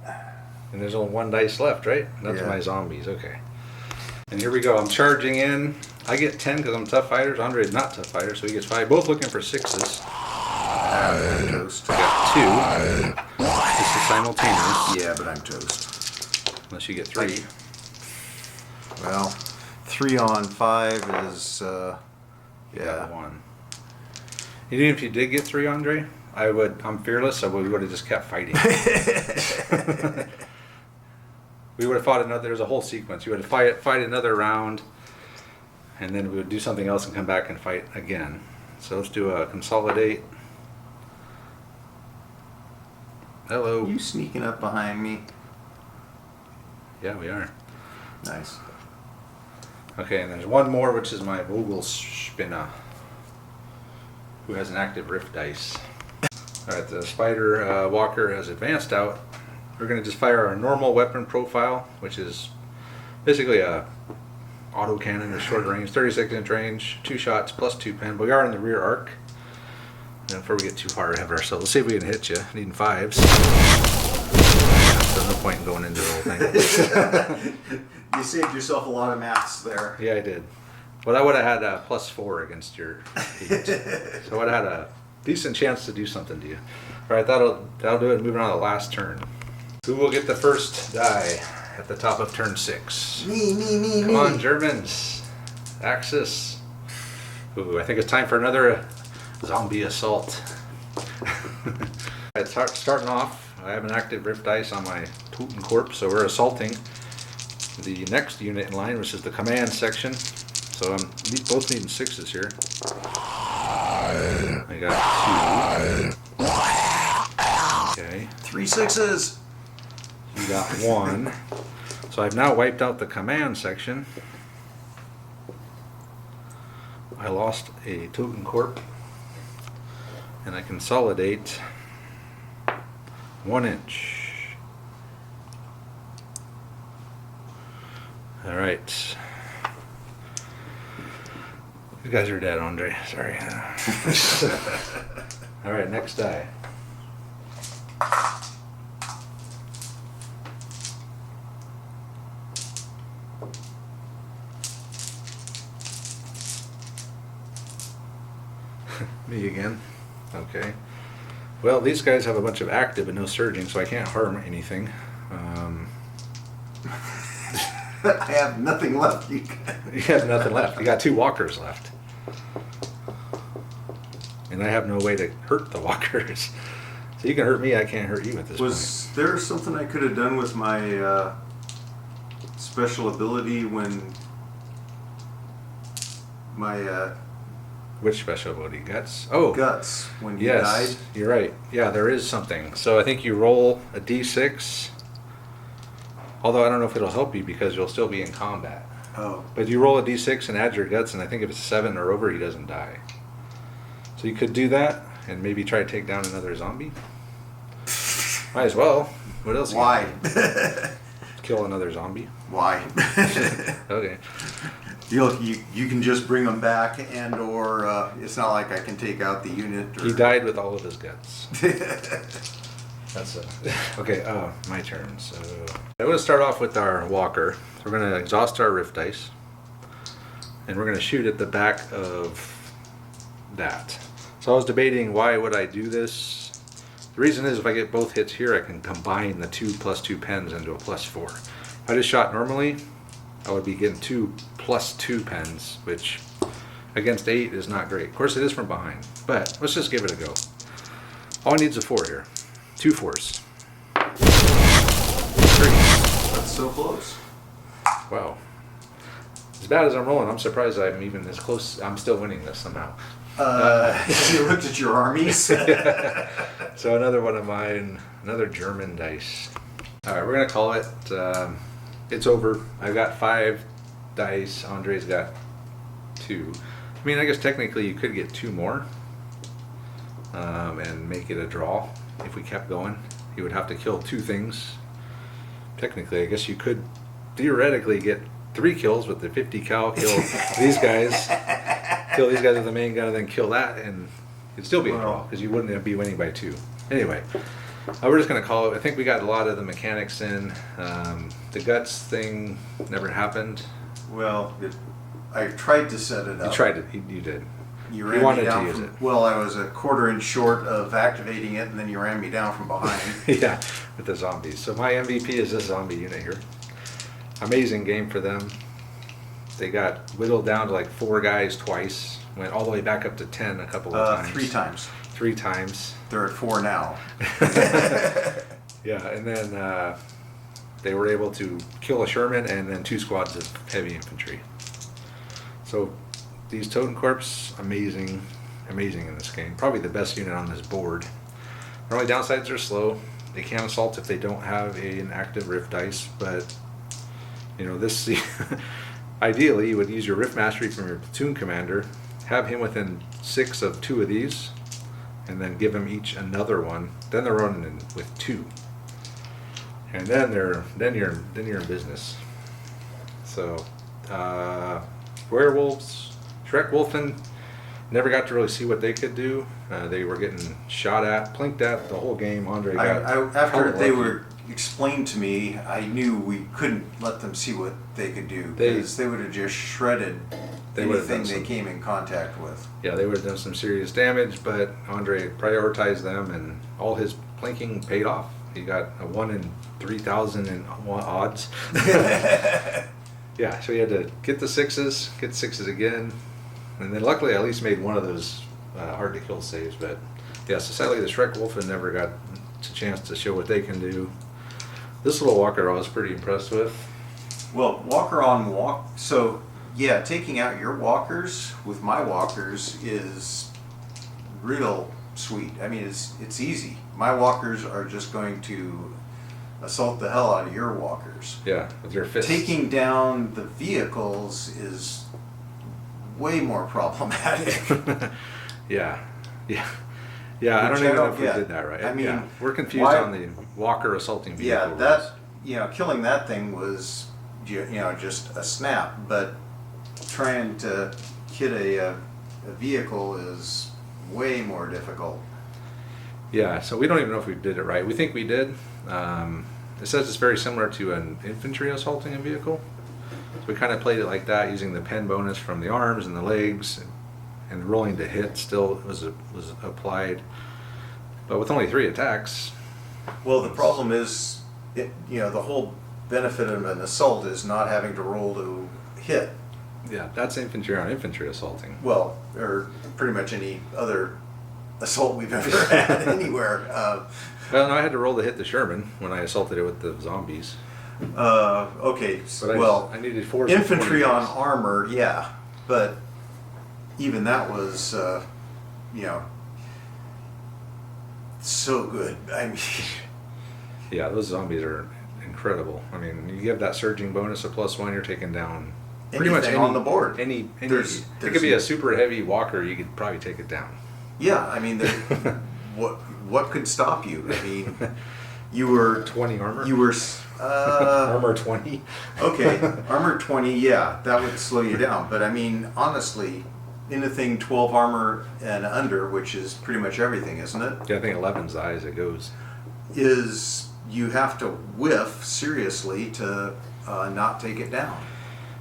And there's only 1 dice left, right? That's Yeah. my zombies. Okay. And here we go. I'm charging in. I get 10 because I'm tough fighters. Andre is not tough fighter, so he gets 5. Both looking for 6s. Toast. I got 2. This is simultaneous. Yeah, but I'm toast. Unless you get 3. Well, 3 on 5 is, You yeah. got 1. Even if you did get 3, Andre, I'm fearless, so we would have just kept fighting. We would have fought another, there's a whole sequence. You would have fight another round, and then we would do something else and come back and fight again. So let's do a consolidate. Hello. You sneaking up behind me? Yeah, we are. Nice. Okay, and there's one more, which is my Vogelspinner, who has an active rift dice. Alright, the spider walker has advanced out. We're going to just fire our normal weapon profile, which is basically a autocannon with short range, 36-inch range, 2 shots plus 2 pen. But we are in the rear arc. And before we get too far ahead of ourselves, let's see if we can hit you. Needing 5s. So no point in going into the whole thing. You saved yourself a lot of maths there. Yeah, I did. But I would have had a +4 against your 8. So I would have had a decent chance to do something to you. Alright, that'll do it. Moving on to the last turn. Who will get the first die at the top of turn 6? Me. Come on, Germans. Axis. Ooh, I think it's time for another zombie assault. Starting off, I have an active rift dice on my Totenkorb, so we're assaulting the next unit in line, which is the command section. So I'm both needing 6s here. I got 2. Okay. 3 6s. You got 1. So I've now wiped out the command section. I lost a Totenkorb. And I consolidate 1 inch. Alright. You guys are dead, Andre. Sorry. Alright, next die. Me again. Okay. Well, these guys have a bunch of active and no surging, so I can't harm anything. I have nothing left. You have nothing left. You got 2 walkers left. And I have no way to hurt the walkers. So you can hurt me, I can't hurt you at this point. Was there something I could have done with my special ability when my Which special ability? Guts? Oh, guts when he yes. died? You're right. Yeah, there is something. So I think you roll a d6. Although I don't know if it'll help you because you'll still be in combat. Oh, But you roll a d6 and add your guts, and I think if it's 7 or over, he doesn't die. So you could do that and maybe try to take down another zombie. Might as well. What else? you Why? gonna do? Kill another zombie. Why? Okay. You can just bring them back, and or it's not like I can take out the unit. Or... He died with all of his guts. That's okay. My turn. So I'm going to start off with our walker. We're going to exhaust our rift dice, and we're going to shoot at the back of that. So I was debating why would I do this. The reason is if I get both hits here, I can combine the 2 + 2 pens into a +4. If I just shot normally, I would be getting 2 + 2 pens, which against 8 is not great. Of course, it is from behind, but let's just give it a go. All I need is a 4 here. 2 4s. 3. that's so close. Wow. as bad as I'm rolling, I'm surprised I'm even this close. I'm still winning this somehow. You looked at your armies. So another one of mine, another German dice. All right, we're gonna call it. It's over. I've got 5 dice. Andre's got 2. I mean, I guess technically you could get 2 more and make it a draw if we kept going. You would have to kill 2 things. Technically, I guess you could theoretically get 3 kills with the 50 cal. Kill these guys. Kill these guys with the main gun and then kill that, and it'd still be a draw because you wouldn't be winning by 2. Anyway, we're just gonna call it. I think we got a lot of the mechanics in. The guts thing never happened. Well, I tried to set it up. You tried it. You did. You You ran wanted me to down use from, it. Well, I was a quarter inch short of activating it, and then you ran me down from behind. Yeah, with the zombies. So my MVP is this zombie unit here. Amazing game for them. They got whittled down to like 4 guys twice. Went all the way back up to 10 a couple of times. 3 times. 3 times. They're at 4 now. Yeah, and then they were able to kill a Sherman and then 2 squads of heavy infantry. So these Totem Corps, amazing in this game. Probably the best unit on this board. Their only downsides are slow. They can assault if they don't have an active Rift dice, but you know this. Ideally, you would use your Rift Mastery from your platoon commander, have him within 6 of 2 of these, and then give them each another one. Then they're running in with 2, and then you're in business. So werewolves, Shrek Wolfen, never got to really see what they could do. They were getting shot at, plinked at the whole game. Andre got After they lucky. were explained to me, I knew we couldn't let them see what they could do, because they would have just shredded anything they came in contact with. Yeah, they would have done some serious damage, but Andre prioritized them, and all his plinking paid off. He got a 1 in 3,000 in odds. Yeah, so he had to get the 6s, get 6s again, and then luckily I at least made one of those hard to kill saves. But yeah, so sadly the Shrek Wolfen never got a chance to show what they can do. This little walker I was pretty impressed with. Well, walker on walk. So yeah, taking out your walkers with my walkers is real sweet. I mean, it's easy. My walkers are just going to assault the hell out of your walkers. Yeah, with your fists. Taking down the vehicles is way more problematic. Yeah. I don't even know if we did that right. I mean, yeah. We're confused why- on the walker assaulting vehicle. Yeah, rules. that killing that thing was just a snap, but trying to hit a vehicle is way more difficult. Yeah, so we don't even know if we did it right. We think we did. It says it's very similar to an infantry assaulting a vehicle. So we kind of played it like that, using the pen bonus from the arms and the legs, and rolling to hit still was applied, but with only 3 attacks. Well, the problem is, the whole benefit of an assault is not having to roll to hit. Yeah, that's infantry on infantry assaulting. Well, or pretty much any other assault we've ever had anywhere. Well, no, I had to roll to hit the Sherman when I assaulted it with the zombies. Okay, But I needed 4 infantry on points. armor, yeah, but even that was, so good. I mean, Yeah, those zombies are incredible. I mean, you give that surging bonus a +1, you're taking down pretty much anything on the board. Any There's- it could be a super heavy walker. You could probably take it down. Yeah, I mean, what could stop you? I mean, you were 20 armor. You were Armor 20. okay. Armor 20, yeah, that would slow you down. But I mean, honestly, anything 12 armor and under, which is pretty much everything, isn't it? Yeah, I think 11's the highest it goes. Is you have to whiff seriously to not take it down.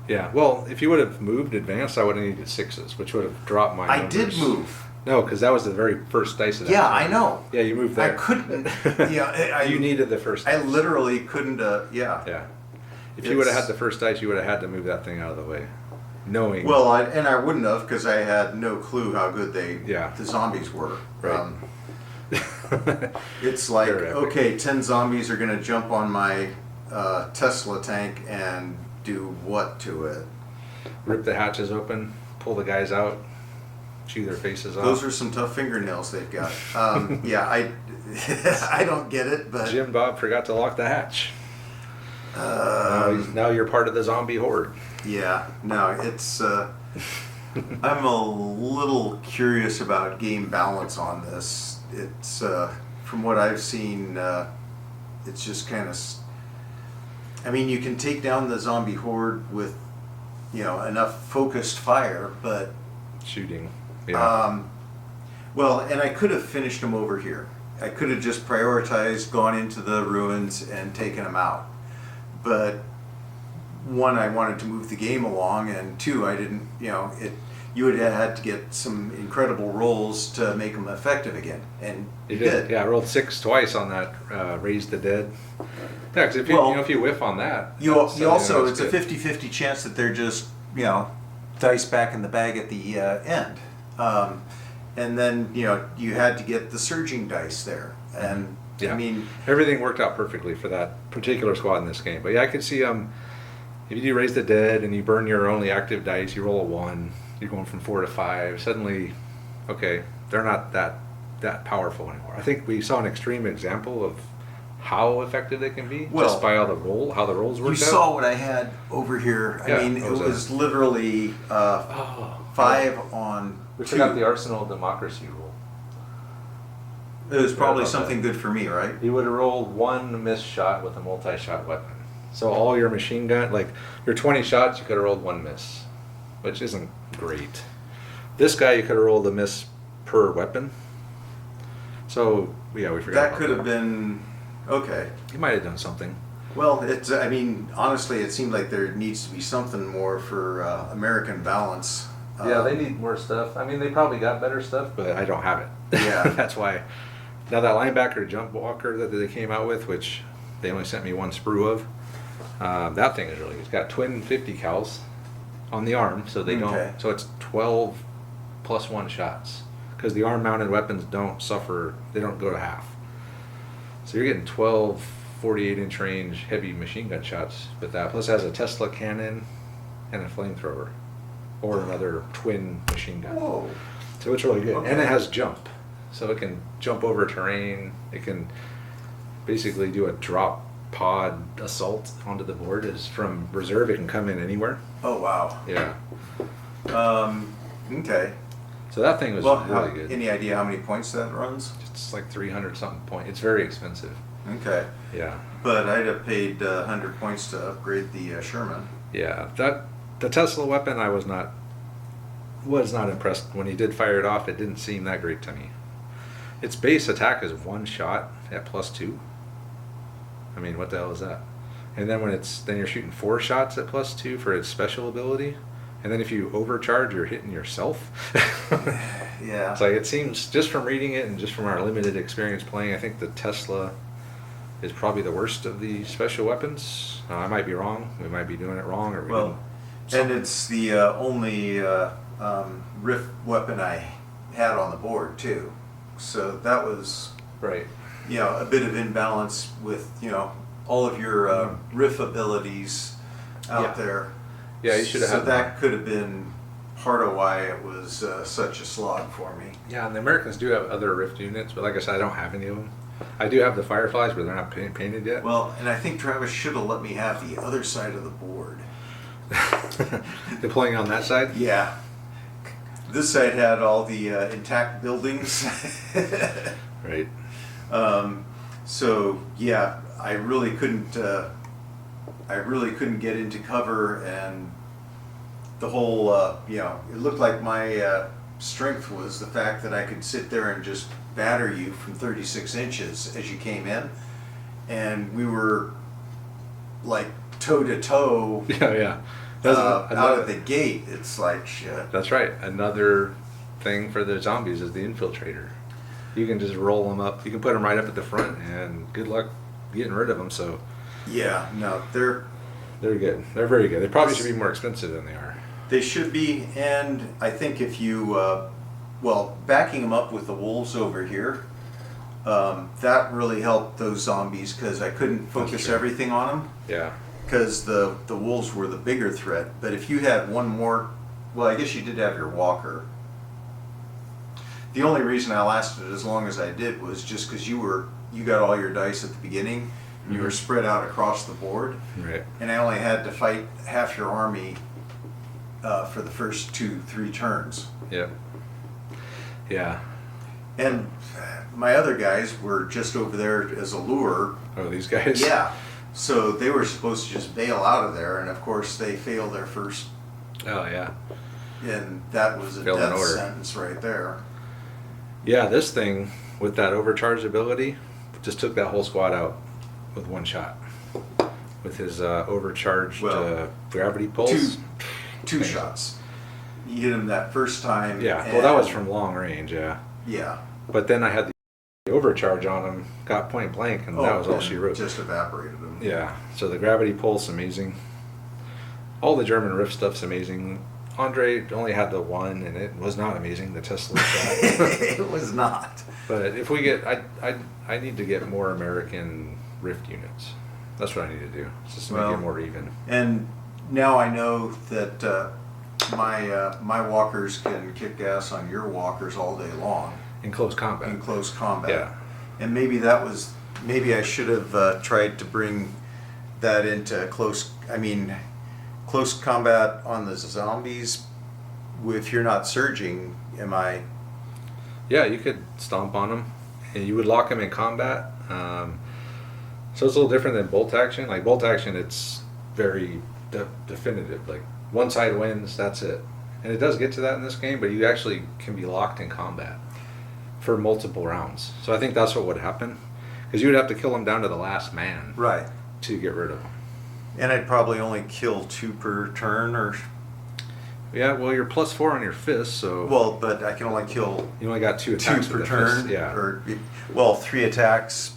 Yeah, well, if you would have moved advanced, I would have needed 6s, which would have dropped my I numbers. did move. No, because that was the very first dice of that. Yeah, I know. Yeah, you moved I there. couldn't. Yeah, You needed the first I dice. literally couldn't. Yeah. Yeah. If you would have It's- had the first dice, you would have had to move that thing out of the way. Knowing. Well, I wouldn't have, because I had no clue how good Yeah. the zombies were. Right. It's like, They're epic. okay, 10 zombies are going to jump on my Tesla tank and do what to it? rip the hatches open, pull the guys out, chew their faces off. Those are some tough fingernails they've got. Yeah, I don't get it, but Jim Bob forgot to lock the hatch. Now you're part of the zombie horde. yeah, no, it's. I'm a little curious about game balance on this. It's from what I've seen, it's just kind of. I mean, you can take down the zombie horde with, enough focused fire, but Shooting. Yeah. well, and I could have finished them over here. I could have just prioritized, gone into the ruins, and taken them out. But one, I wanted to move the game along, and two, I didn't. You would have had to get some incredible rolls to make them effective again, and You did. Yeah, I rolled 6 twice on that. Raise the dead. Yeah, because if you whiff on that, You also, that's it's a good. 50-50 chance that they're just, dice back in the bag at the end. And then, you had to get the surging dice there. And, Yeah. I mean, Everything worked out perfectly for that particular squad in this game. But yeah, I could see if you do raise the dead and you burn your only active dice, you roll a 1, you're going from 4 to 5. Suddenly, okay, they're not that powerful anymore. I think we saw an extreme example of how effective they can be Well, just by how the rolls worked you out. saw what I had over here. Yeah, I mean, it it was was literally 5 on We 2. forgot the Arsenal Democracy rule. It was probably about something good for me, right? You would have rolled 1 missed shot with a multi-shot weapon. So all your machine gun, like your 20 shots, you could have rolled 1 miss, which isn't great. This guy, you could have rolled a miss per weapon. So yeah, we forgot. That about could have been okay. You might have done something. Well, I mean, honestly, it seemed like there needs to be something more for American balance. Yeah, they need more stuff. I mean, they probably got better stuff, but I don't have it. Yeah. That's why. Now that linebacker jump walker that they came out with, which they only sent me 1 sprue of, that thing is really good. It's got twin 50 cals on the arm, so they Okay. don't. So it's 12 plus 1 shots because the arm mounted weapons don't suffer. They don't go to half. So you're getting 12 48-inch range heavy machine gun shots, but that plus it has a Tesla cannon and a flamethrower or another twin machine gun. Whoa. So it's really good. Okay. And it has jump. So it can jump over terrain. It can basically do a drop pod assault onto the board. Is from reserve. It can come in anywhere. Oh, wow. Yeah. Okay. So that thing was Well, really good. any idea how many points that runs? It's like 300 something point. It's very expensive. Okay. Yeah. But I'd have paid 100 points to upgrade the Sherman. Yeah. The Tesla weapon I was not impressed when he did fire it off. It didn't seem that great to me. Its base attack is 1 shot at +2. I mean, what the hell is that? And then then you're shooting 4 shots at +2 for its special ability. And then if you overcharge, you're hitting yourself. Yeah. It's like, it seems, just from reading it and just from our limited experience playing, I think the Tesla is probably the worst of the special weapons. I might be wrong. We might be doing it wrong. Or we Well, didn't. and it's the only rift weapon I had on the board, too. So that was, Right. a bit of imbalance with, all of your riff abilities out Yeah. there. Yeah, you should have So had that more. could have been part of why it was such a slog for me. Yeah, and the Americans do have other Rift units, but like I said, I don't have any of them. I do have the Fireflies, but they're not painted yet. Well, and I think Travis should have let me have the other side of the board. Deploying on that side? Yeah. This side had all the intact buildings. Right. So yeah, I really couldn't get into cover, and the whole it looked like my strength was the fact that I could sit there and just batter you from 36 inches as you came in, and we were like toe to toe Yeah. out of the gate. It's like shit. That's right. Another thing for the zombies is the infiltrator. You can just roll them up. You can put them right up at the front, and good luck getting rid of them. So Yeah, no, they're good. They're very good. They probably should be more expensive than they are. They should be, and I think if you, backing them up with the wolves over here, that really helped those zombies because I couldn't focus true. everything on them. Yeah. because the wolves were the bigger threat. But if you had one more, well, I guess you did have your walker. The only reason I lasted as long as I did was just because you got all your dice at the beginning. You were spread out across the board, Right. and I only had to fight half your army for the first 2-3 turns. Yep. Yeah. And my other guys were just over there as a lure. Oh, these guys? Yeah. So they were supposed to just bail out of there, and of course they failed their first, Oh, yeah. and that was a Failed an death order. sentence right there. Yeah, this thing, with that overcharge ability, just took that whole squad out with one shot. With his overcharged Well, gravity pulse. Two shots. You hit him that first time. Yeah, well, that was and- from long range, yeah. Yeah. But then I had the overcharge on him, got point blank, and that was all and she wrote. Just evaporated him. Yeah, so the gravity pulse, amazing. All the German riff stuff's amazing. Andre only had the one, and it was not amazing, the Tesla shot. It was not. But if we get, I need to get more American rift units. That's what I need to do, just to make Well, it more even. And now I know that my walkers can kick ass on your walkers all day long In close combat. in close combat. Yeah. And maybe I should have tried to bring that into close combat on the zombies. If you're not surging, Yeah, you could stomp on them, and you would lock them in combat. So it's a little different than bolt action. Like bolt action, it's very definitive. Like one side wins, that's it. And it does get to that in this game, but you actually can be locked in combat for multiple rounds. So I think that's what would happen, because you would have to kill them down to the last man right? to get rid of them. And I'd probably only kill 2 per turn, or Yeah, well, you're +4 on your fist, so but I can only kill you only got 2 2 attacks per with the turn. fist. Yeah, Or 3 attacks,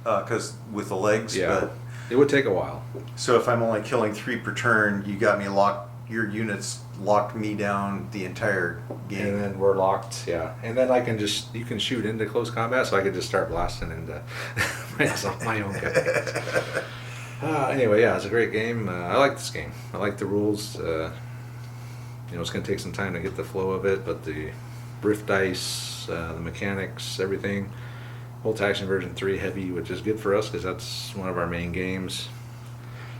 because with the legs. yeah. But It would take a while. so if I'm only killing 3 per turn, you got me locked. Your units locked me down the entire game. And then we're locked, yeah. And then you can shoot into close combat, so I could just start blasting into my own guys. Anyway, yeah, it's a great game. I like this game. I like the rules. It's going to take some time to get the flow of it, but the rift dice, the mechanics, everything. Bolt action version 3 heavy, which is good for us because that's one of our main games.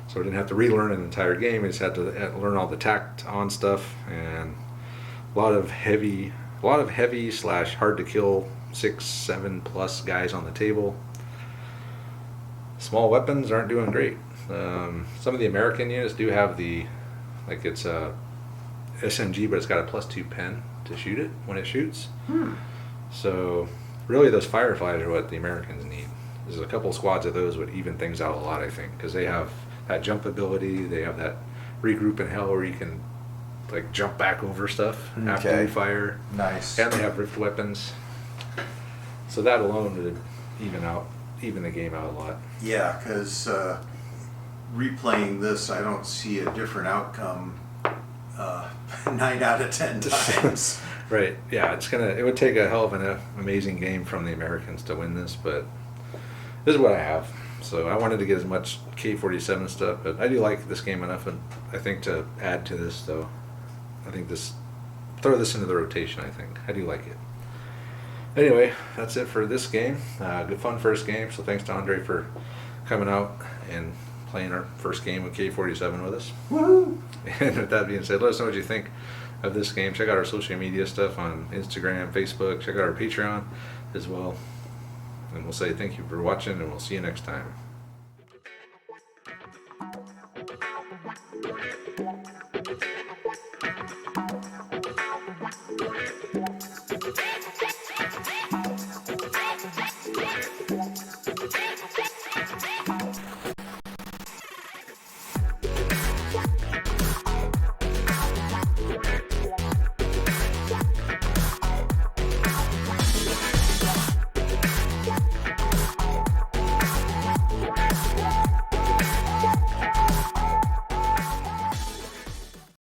So we didn't have to relearn an entire game. We just had to learn all the tact on stuff, and a lot of heavy / hard to kill 6-7 plus guys on the table. Small weapons aren't doing great. Some of the American units do have it's a SMG, but it's got a +2 pen to shoot it when it shoots. So really those fireflies are what the Americans need. There's a couple squads of those would even things out a lot, I think, because they have that jump ability. They have that regroup in hell where you can like jump back over stuff after Okay. you fire. Nice. And they have rift weapons. So that alone would even the game out a lot. Yeah, because replaying this, I don't see a different outcome 9 out of 10 times. Right. Yeah, it would take a hell of an amazing game from the Americans to win this, but this is what I have. So I wanted to get as much K-47 stuff, but I do like this game enough, and I think to add to this, though, throw this into the rotation, I think. I do like it. Anyway, that's it for this game. Good fun first game, so thanks to Andre for coming out and playing our first game with K-47 with us. Woohoo! And with that being said, let us know what you think of this game. Check out our social media stuff on Instagram, Facebook. Check out our Patreon as well. And we'll say thank you for watching, and we'll see you next time.